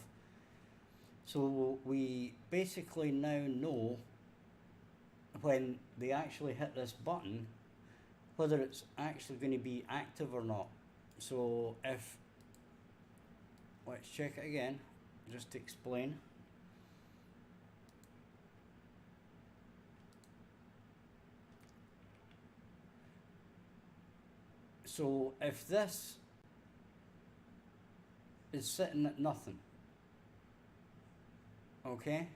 So we basically now know when they actually hit this button whether it's actually going to be active or not. So if, let's check it again just to explain. So if this is sitting at nothing, okay,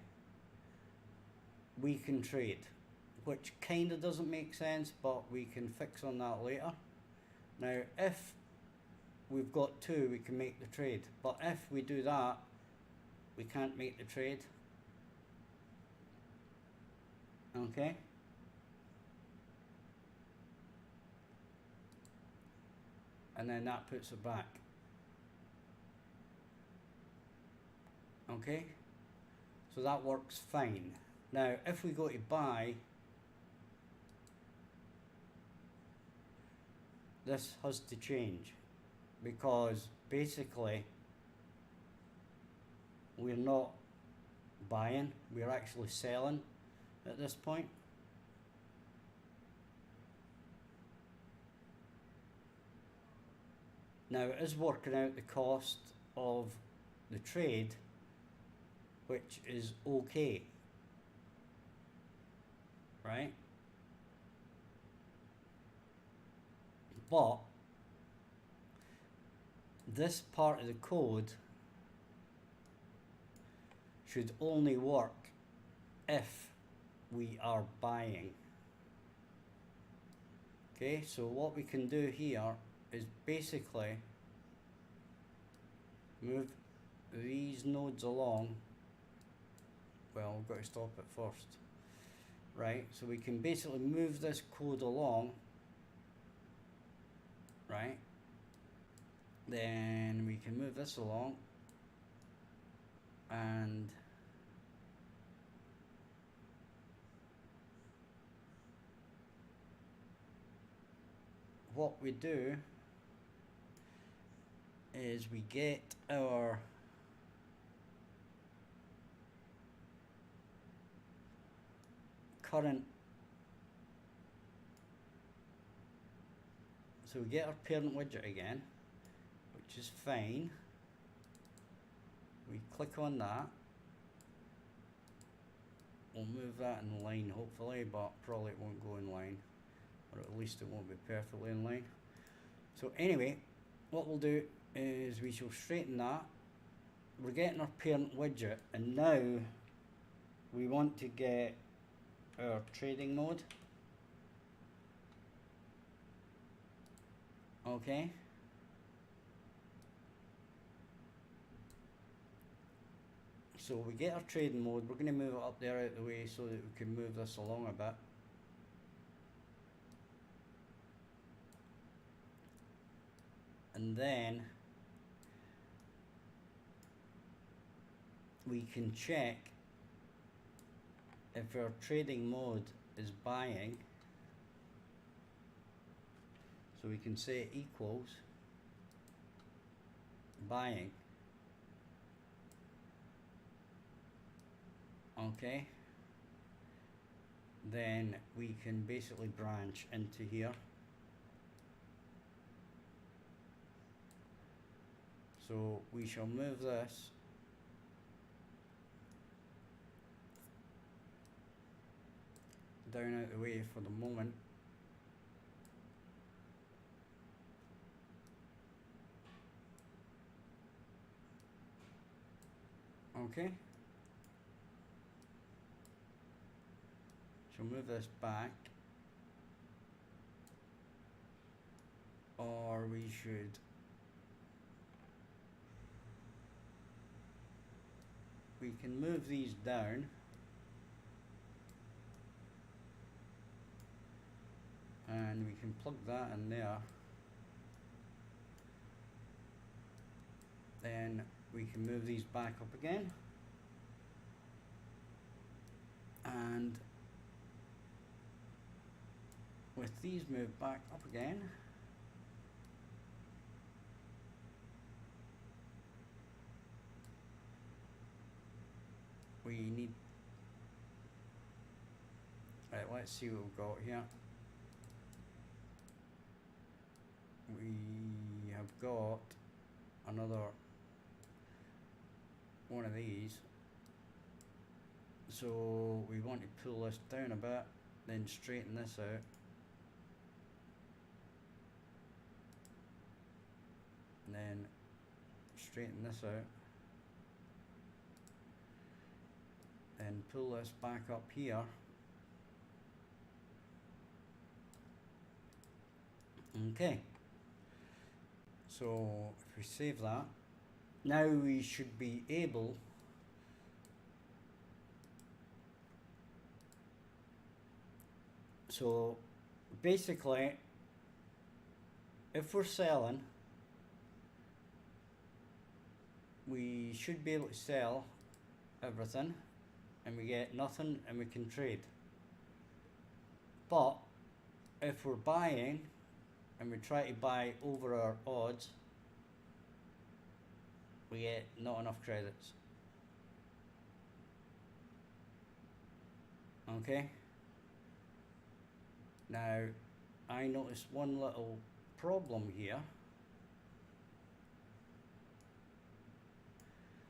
we can trade, which kind of doesn't make sense, but we can fix on that later. Now if we've got two, we can make the trade, but if we do that, we can't make the trade. Okay, and then that puts it back. Okay, so that works fine. Now if we go to buy, this has to change, because basically we're not buying, we're actually selling at this point. Now it is working out the cost of the trade, which is okay, right? But this part of the code should only work if we are buying. Okay, so what we can do here is basically move these nodes along. Well, we've got to stop it first. Right, so we can basically move this code along, right? Then we can move this along, and what we do is we get our current, so we get our parent widget again, which is fine. We click on that, we'll move that in line hopefully, but probably it won't go in line, or at least it won't be perfectly in line. So anyway, what we'll do is we shall straighten that. We're getting our parent widget, and now we want to get our trading mode. Okay. So we get our trading mode, we're going to move it up there out of the way so that we can move this along a bit. And then we can check if our trading mode is buying. So we can say equals buying. Okay. Then we can basically branch into here. So we shall move this down out the way for the moment. Okay. So move this back, or we should can move these down, and we can plug that in there. Then we can move these back up again, and with these moved back up again, we need, right, let's see what we've got here. We have got another one of these, so we want to pull this down a bit, then straighten this out. And then straighten this out, then pull this back up here. Okay, so if we save that, now we should be able so basically if we're selling, we should be able to sell everything and we get nothing and we can trade. But if we're buying and we try to buy over our odds, we get not enough credits. Okay? Now, I noticed one little problem here.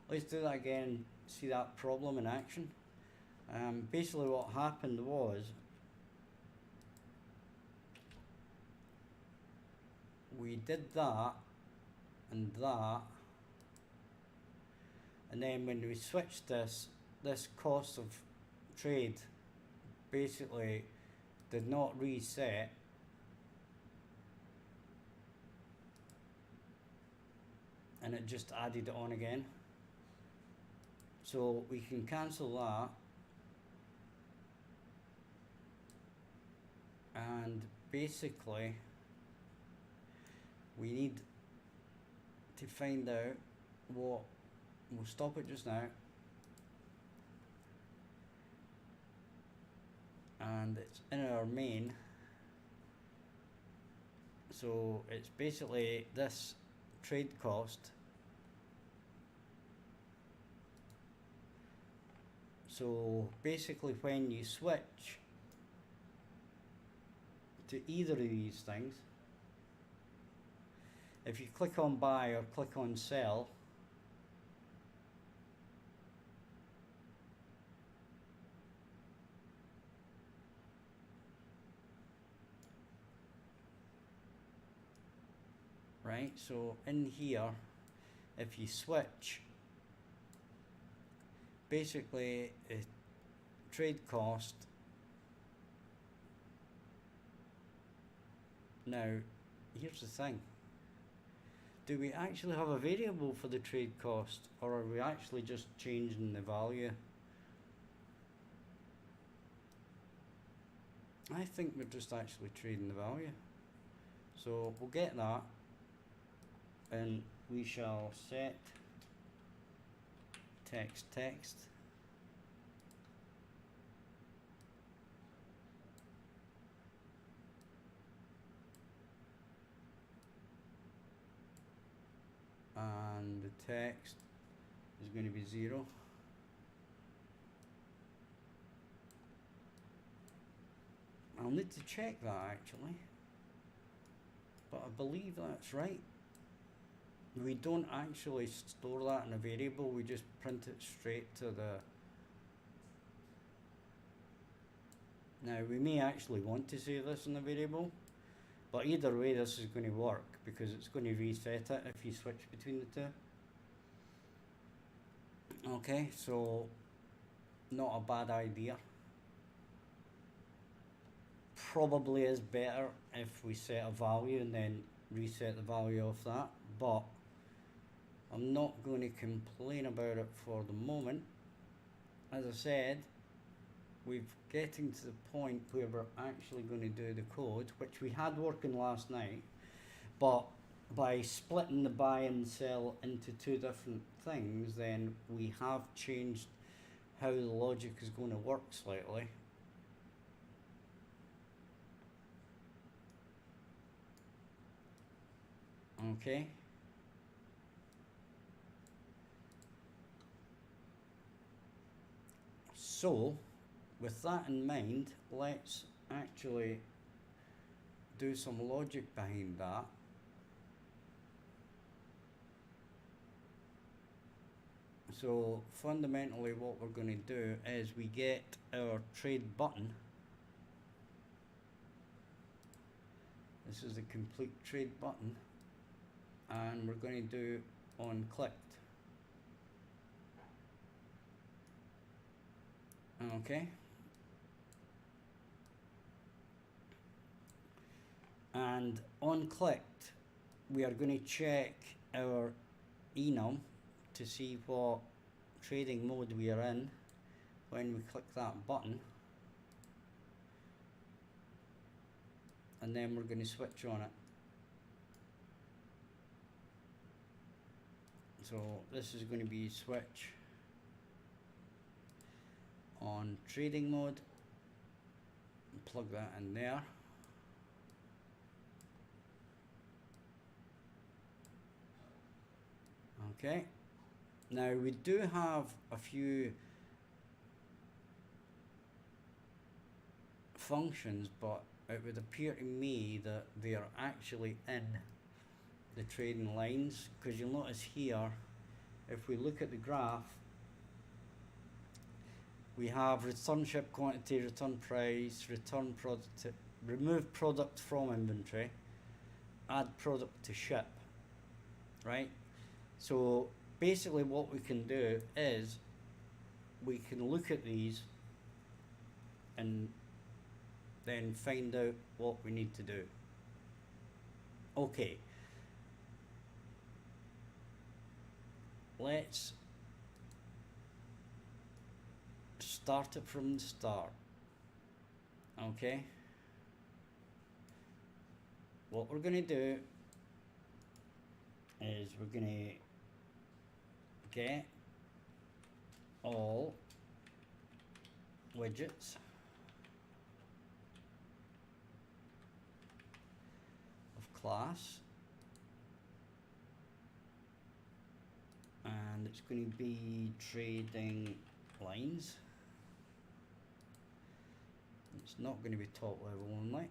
Let's do that again, see that problem in action. Basically what happened was, we did that, and then when we switched this cost of trade basically did not reset. And it just added it on again. So we can cancel that. And basically we need to find out what, we'll stop it just now, and it's in our main. So it's basically this trade cost. So basically when you switch to either of these things, if you click on buy or click on sell, right, so in here, if you switch, basically a trade cost. Now, here's the thing. Do we actually have a variable for the trade cost, or are we actually just changing the value? I think we're just actually trading the value. So we'll get that, and we shall set text. And the text is going to be 0. I'll need to check that actually, but I believe that's right. We don't actually store that in a variable, we just print it straight to the... Now we may actually want to save this in a variable, but either way this is going to work because it's going to reset it if you switch between the two. Okay, so not a bad idea. Probably is better if we set a value and then reset the value of that, but I'm not going to complain about it for the moment. As I said, we're getting to the point where we're actually going to do the code, which we had working last night, but by splitting the buy and sell into two different things, then we have changed how the logic is going to work slightly. Okay. So, with that in mind, let's actually do some logic behind that. So fundamentally what we're going to do is we get our trade button. This is the complete trade button, and we're going to do on clicked. Okay. And on clicked, we are going to check our enum to see what trading mode we are in when we click that button, and then we're going to switch on it. So this is going to be switch on trading mode. Plug that in there. Okay. Now we do have a few functions, but it would appear to me that they are actually in the trading lines, because you'll notice here, if we look at the graph, we have return ship quantity, return price, return product, remove product from inventory, add product to ship, right? So basically what we can do is we can look at these and then find out what we need to do. Okay. Let's start it from the start. Okay. What we're going to do is we're going to get all widgets of class, and it's going to be trading lines. It's not going to be top level only.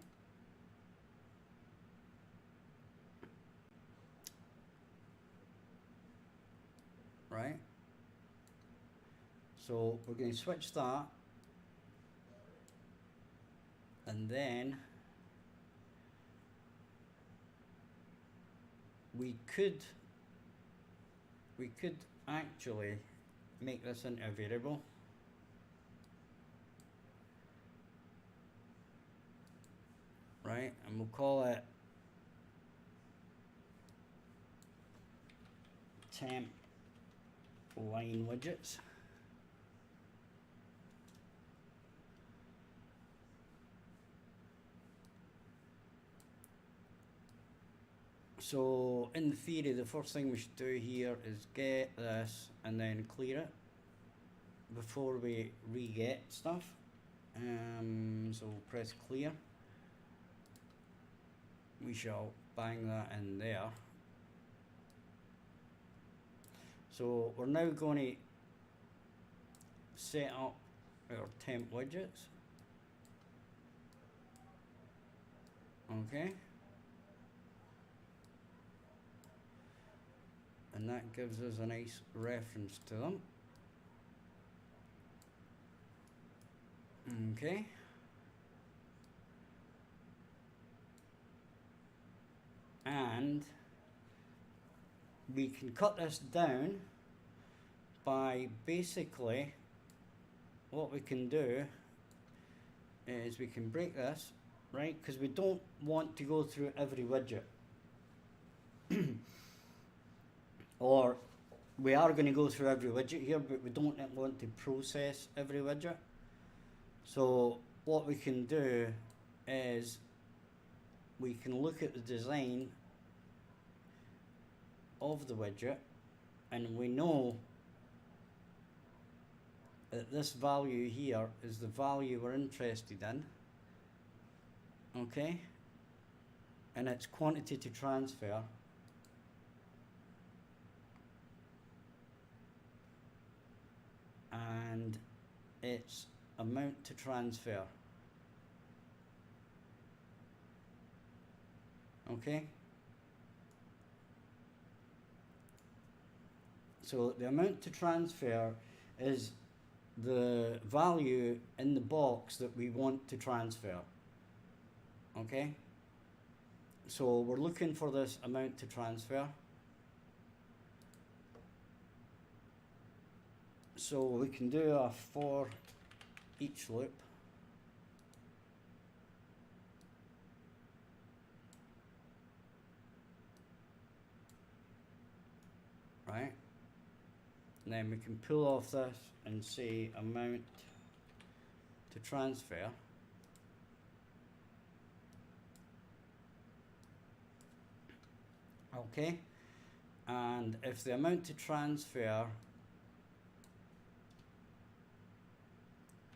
Right? So we're going to switch that, and then we could actually make this into a variable. Right, and we'll call it temp line widgets. So in theory, the first thing we should do here is get this and then clear it before we re-get stuff. So press clear. We shall bang that in there. So we're now going to set up our temp widgets. Okay. And that gives us a nice reference to them. Okay. And we can cut this down by basically what we can do is we can break this, right? Because we don't want to go through every widget. Or we are going to go through every widget here, but we don't want to process every widget. So what we can do is we can look at the design of the widget, and we know that this value here is the value we're interested in. Okay, and it's quantity to transfer. And it's amount to transfer. Okay. So the amount to transfer is the value in the box that we want to transfer. Okay. So we're looking for this amount to transfer. So we can do a for each loop. Right. And then we can pull off this and say amount to transfer. Okay. And if the amount to transfer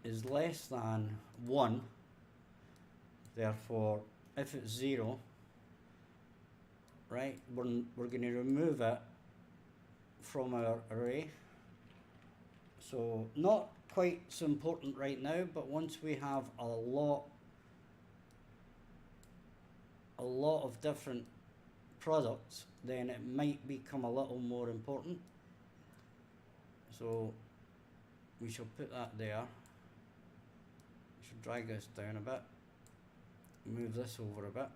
is less than 1, therefore if it's 0, right, we're going to remove it from our array. So not quite so important right now, but once we have a lot of different products, then it might become a little more important. So we shall put that there. We should drag this down a bit, move this over a bit,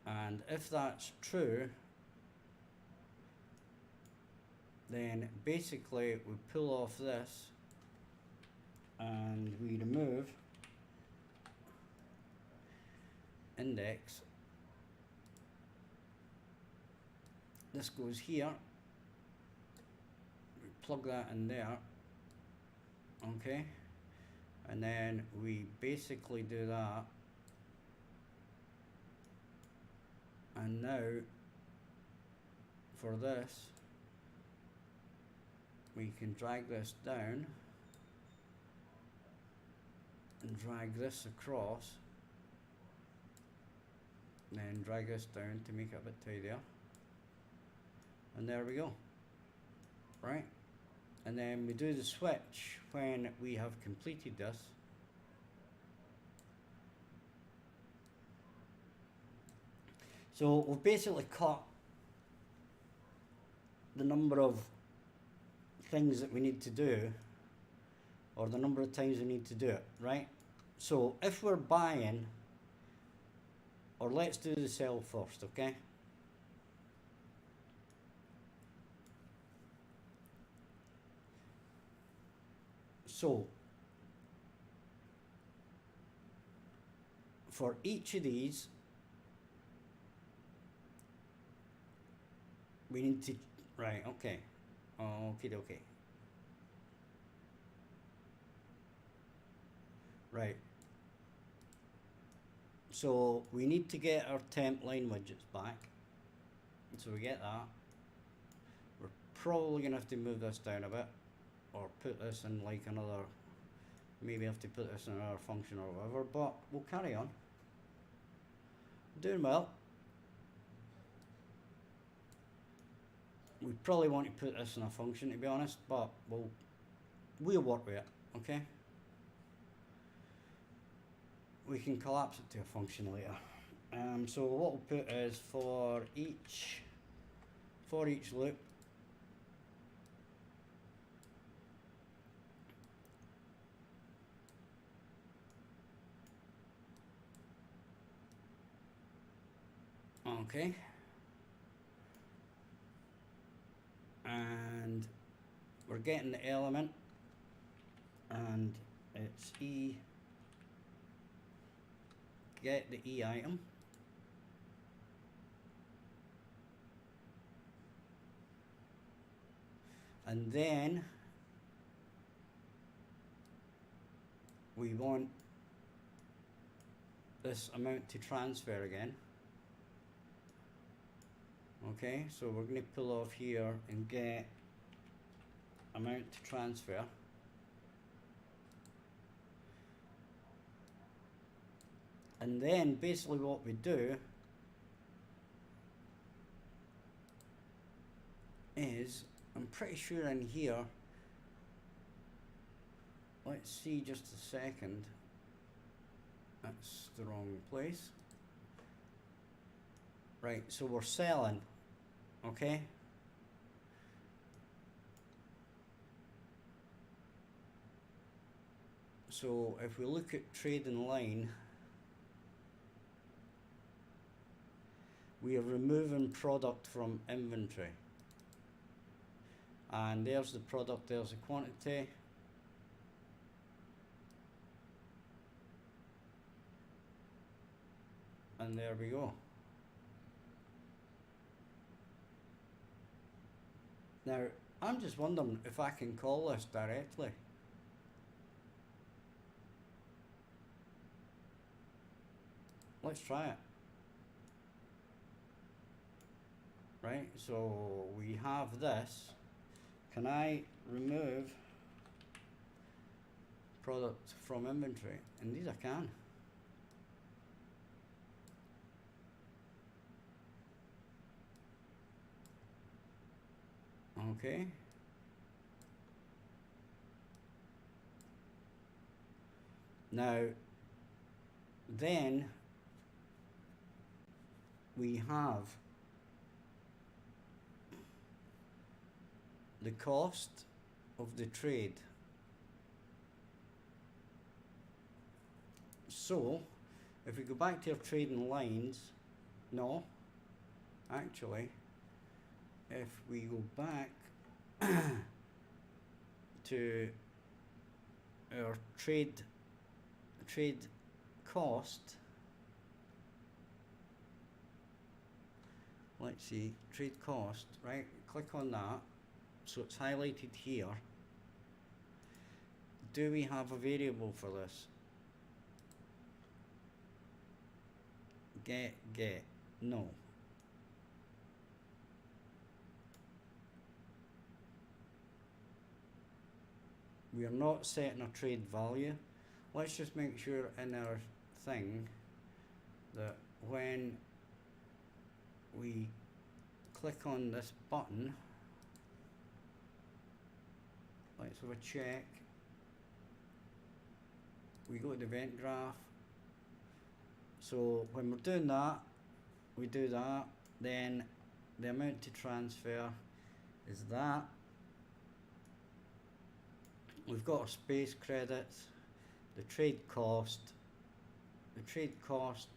and if that's true, then basically we pull off this and we remove index. This goes here, we plug that in there, okay, and then we basically do that, and now for this we can drag this down and drag this across, and then drag this down to make it a bit tidier, and there we go, right? And then we do the switch when we have completed this. So we've basically cut the number of things that we need to do, or the number of times we need to do it, right? So if we're buying, or let's do the sell first, okay? So for each of these, we need to, right, okay. Okay. Right. So we need to get our temp line widgets back. So we get that. We're probably going to have to move this down a bit, or put this in like another, maybe have to put this in another function or whatever, but we'll carry on. Doing well. We probably want to put this in a function, to be honest, but we'll work with it, okay? We can collapse it to a function later. So what we'll put is for each loop, okay, and we're getting the element, and it's get the E item, and then we want this amount to transfer again. Okay, so we're going to pull off here and get amount to transfer. And then basically what we do is, I'm pretty sure in here, let's see just a second, that's the wrong place. Right, so we're selling, okay? So if we look at trading line, we are removing product from inventory. And there's the product, there's the quantity. And there we go. Now, I'm just wondering if I can call this directly. Let's try it. right? So we have this. Can I remove product from inventory? Indeed I can. Okay. Now, then we have the cost of the trade. So, if we go back to our trading lines, no, actually, if we go back to our trade cost, let's see, trade cost, right, click on that, so it's highlighted here. Do we have a variable for this? Get, no. We are not setting a trade value. Let's just make sure in our thing that when we click on this button, let's have a check. We go to the event graph. So when we're doing that, we do that, then the amount to transfer is that. We've got our space credits, the trade cost. The trade cost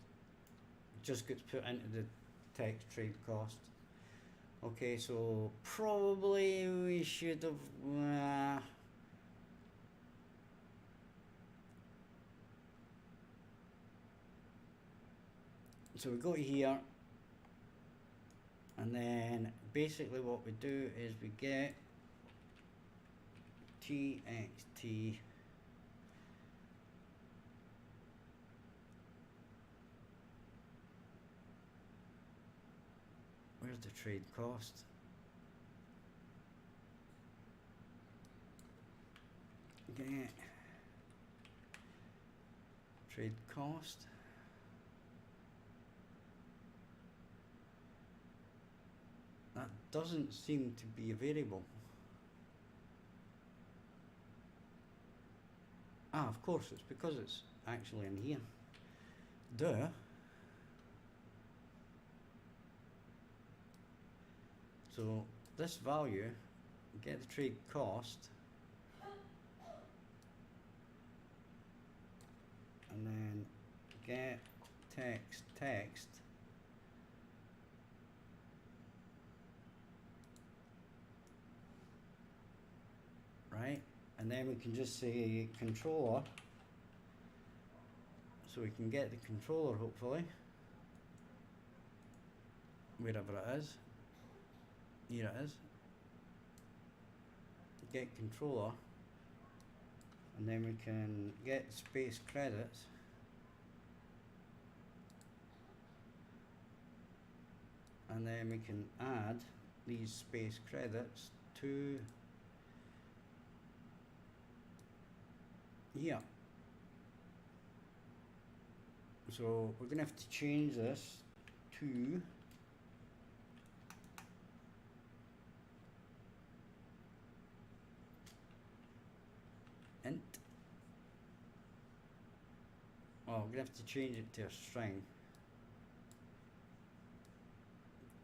just gets put into the text trade cost. Okay, so probably we should have so we go here, and then basically what we do is we get TXT where's the trade cost? Get trade cost. That doesn't seem to be a variable. Ah, of course, it's because it's actually in here. Duh. So this value, get the trade cost, and then get text, right? And then we can just say controller, so we can get the controller hopefully, wherever it is. Here it is. Get controller, and then we can get space credits, and then we can add these space credits to here. So we're gonna have to change this to int. Oh, we're gonna have to change it to a string,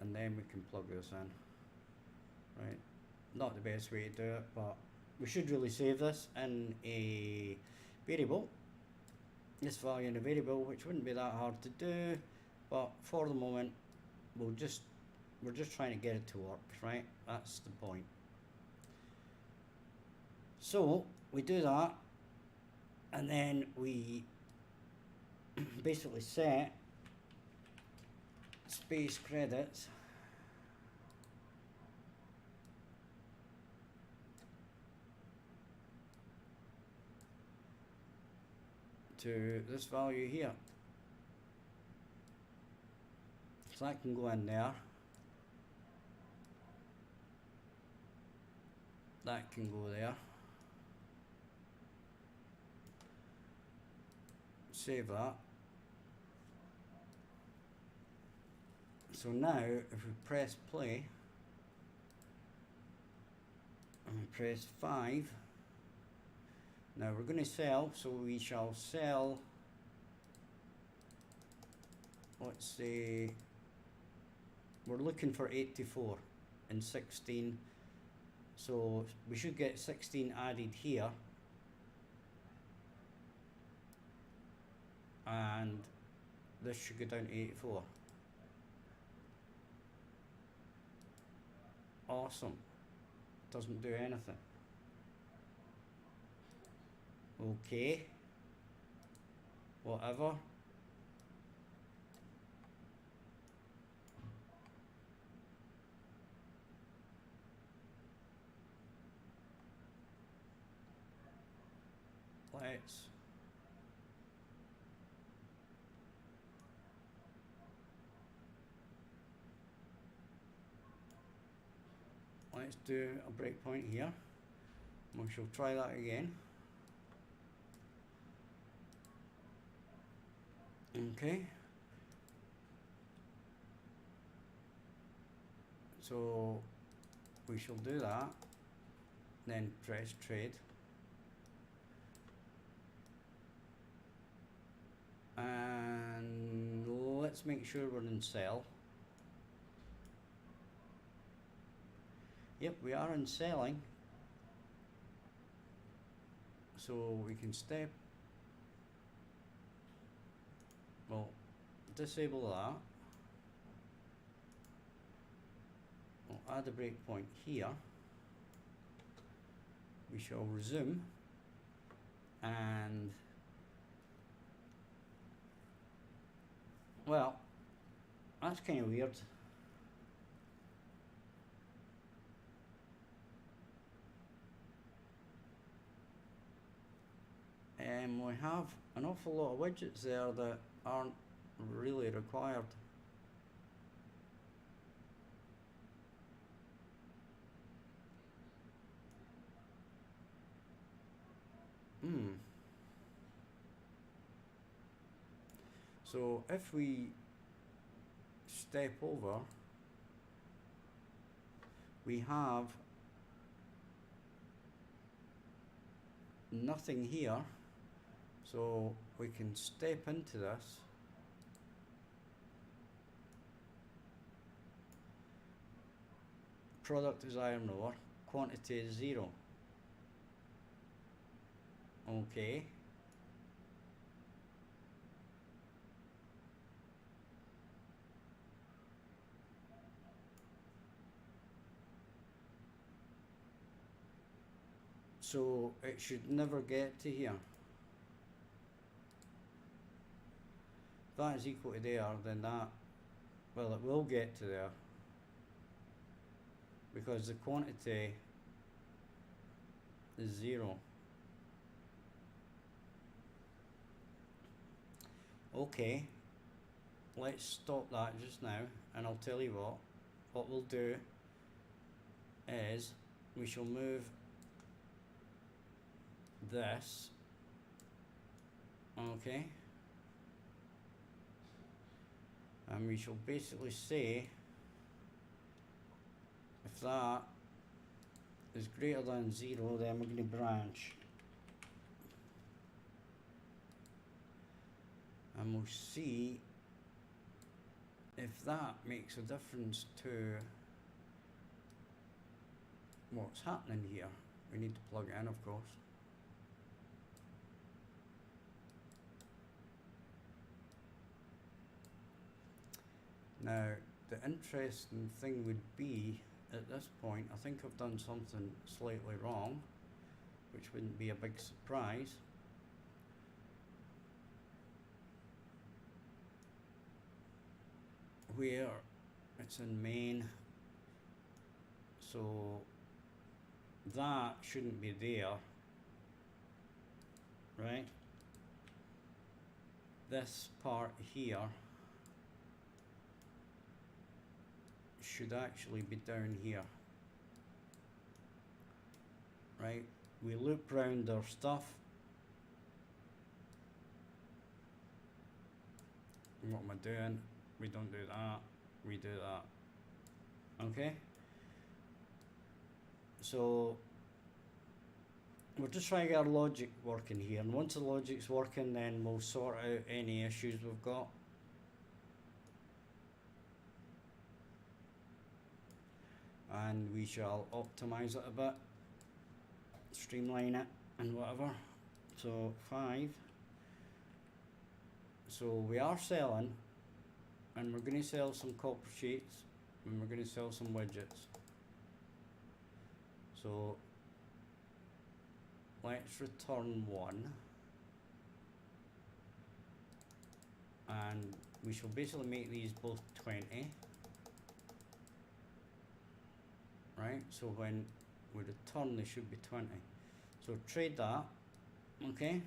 and then we can plug this in. Right, not the best way to do it, but we should really save this in a variable, this value in a variable, which wouldn't be that hard to do, but for the moment we're just trying to get it to work, right? That's the point. So we do that, and then we basically set space credits to this value here. So that can go in there. that can go there. Save that. So now if we press play and we press 5, now we're going to sell, so we shall sell, let's say we're looking for 84 and 16, so we should get 16 added here, and this should go down to 84. Awesome. Doesn't do anything. Okay. Whatever. Let's do a breakpoint here. We shall try that again. Okay. So we shall do that, then press trade. And let's make sure we're in sell. Yep, we are in selling. So we can step, well, disable that. We'll add a breakpoint here. We shall resume, and well, that's kind of weird. We have an awful lot of widgets there that aren't really required. So if we step over, we have nothing here, so we can step into this. Product is iron ore, quantity is 0. Okay. So it should never get to here. If that is equal to there, then that, well, it will get to there, because the quantity is 0. Okay, let's stop that just now, and I'll tell you what we'll do is we shall move this, okay, and we shall basically say if that is greater than 0, then we're going to branch, and we'll see if that makes a difference to what's happening here. We need to plug it in, of course. Now, the interesting thing would be, at this point, I think I've done something slightly wrong, which wouldn't be a big surprise. Where it's in main, so that shouldn't be there, right? This part here should actually be down here. right? We loop round our stuff. What am I doing? We don't do that, we do that. Okay? So we're just trying to get our logic working here, and once the logic's working, then we'll sort out any issues we've got. And we shall optimize it a bit, streamline it and whatever. So 5. So we are selling, and we're going to sell some copper sheets, and we're going to sell some widgets. So let's return 1, and we shall basically make these both 20. Right, so when we return, they should be 20. So trade that, okay?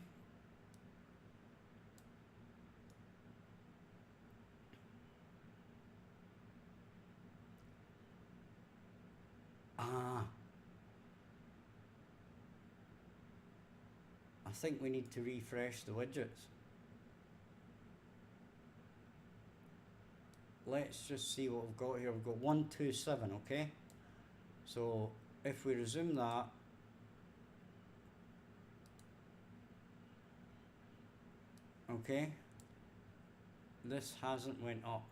I think we need to refresh the widgets. Let's just see what we've got here. We've got 127, okay? So if we resume that, okay, this hasn't went up.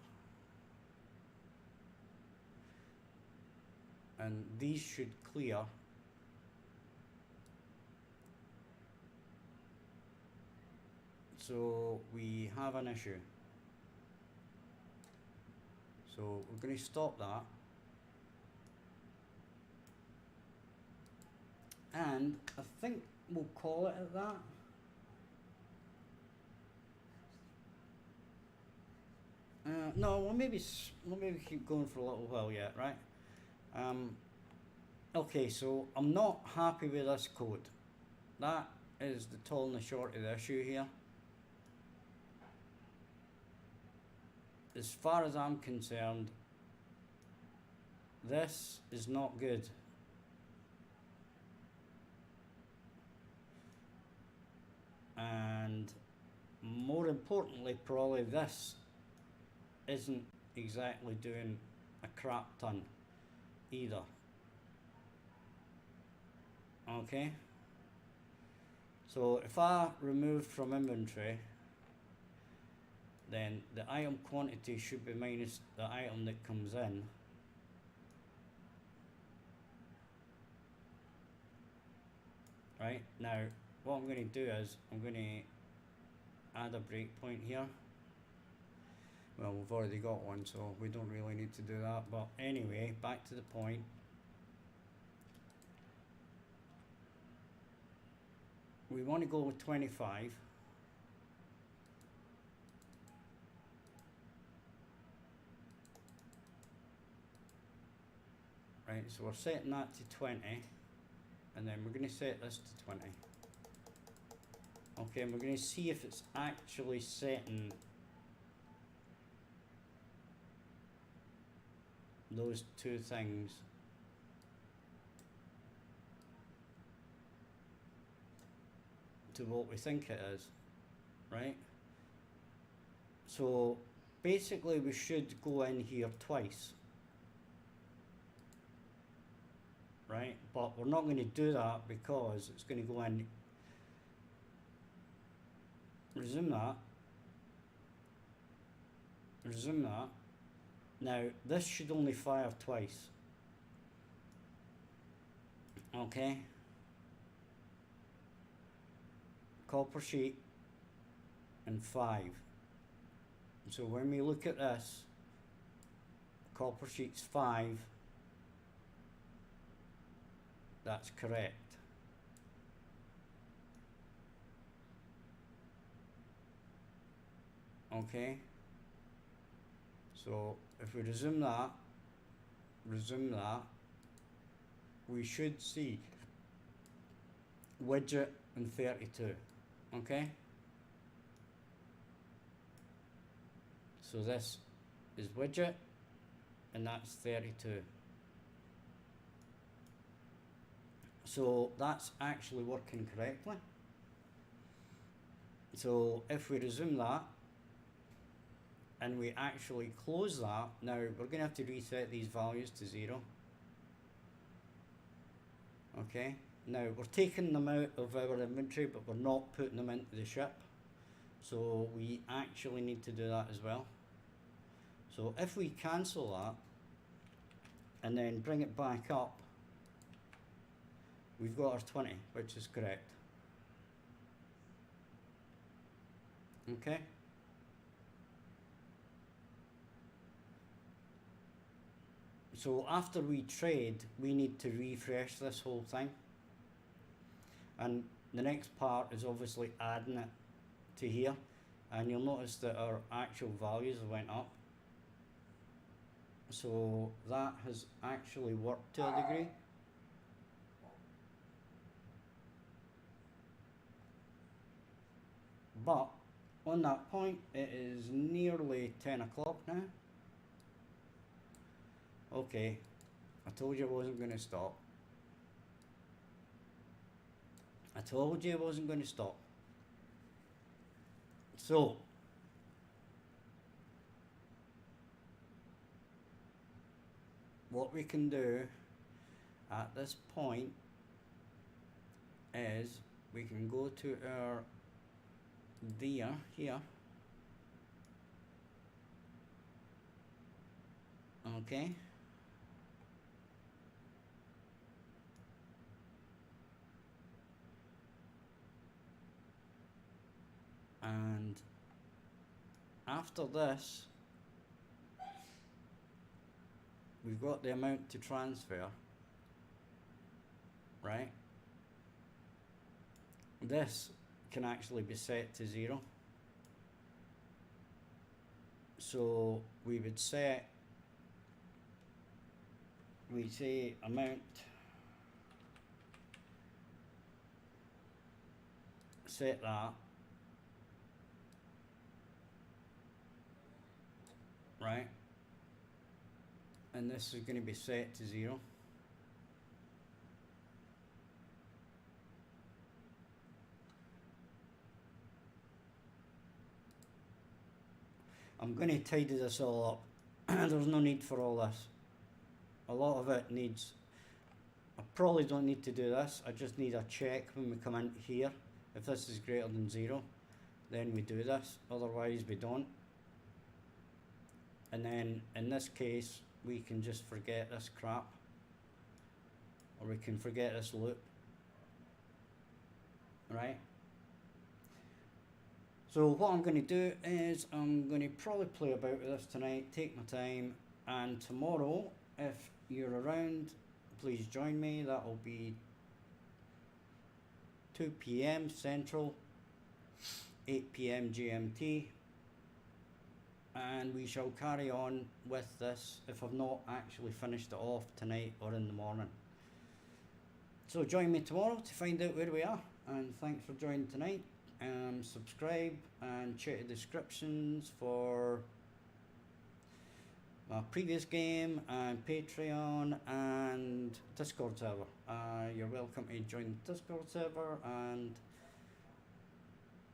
And these should clear. So we have an issue. So we're going to stop that. And I think we'll call it at that. No, we'll maybe keep going for a little while yet, right? Okay, so I'm not happy with this code. That is the tall and the short of the issue here. As far as I'm concerned, this is not good. And more importantly, probably this isn't exactly doing a crap ton either. Okay, so if I remove from inventory, then the item quantity should be minus the item that comes in. Right, now what I'm going to do is I'm going to add a breakpoint here. Well, we've already got one, so we don't really need to do that, but anyway, back to the point. We want to go with 25. Right, so we're setting that to 20, and then we're going to set this to 20. Okay, and we're going to see if it's actually setting those two things to what we think it is, right? So basically we should go in here twice, right? But we're not going to do that because it's going to go in, resume that, resume that. Now this should only fire twice, okay? Copper sheet and 5. So when we look at this, copper sheet's 5, that's correct. Okay, so if we resume that, we should see widget and 32. Okay, so this is widget and that's 32. So that's actually working correctly. So if we resume that and we actually close that, now we're going to have to reset these values to 0. Okay, now we're taking them out of our inventory, but we're not putting them into the ship. So we actually need to do that as well. So if we cancel that and then bring it back up, we've got our 20, which is correct. Okay. So after we trade, we need to refresh this whole thing. And the next part is obviously adding it to here. And you'll notice that our actual values went up. So that has actually worked to a degree. But on that point, it is nearly 10 o'clock now. Okay, I told you I wasn't going to stop. I told you I wasn't going to stop. So, what we can do at this point is we can go to our here, okay, and after this we've got the amount to transfer, right? This can actually be set to 0. So we would say amount set that, right? And this is going to be set to 0. I'm going to tidy this all up. There's no need for all this. A lot of it needs, I probably don't need to do this. I just need a check when we come in here. If this is greater than 0, then we do this. Otherwise we don't. And then in this case, we can just forget this crap. Or we can forget this loop. Right? So what I'm going to do is I'm going to probably play about with this tonight, take my time, and tomorrow, if you're around, please join me. That will be 2 PM Central, 8 PM GMT, and we shall carry on with this if I've not actually finished it off tonight or in the morning. So join me tomorrow to find out where we are, and thanks for joining tonight. Subscribe and check the descriptions for my previous game and Patreon and Discord server. You're welcome to join the Discord server, and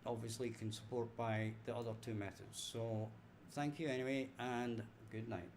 obviously you can support by the other 2 methods. So thank you anyway, and good night.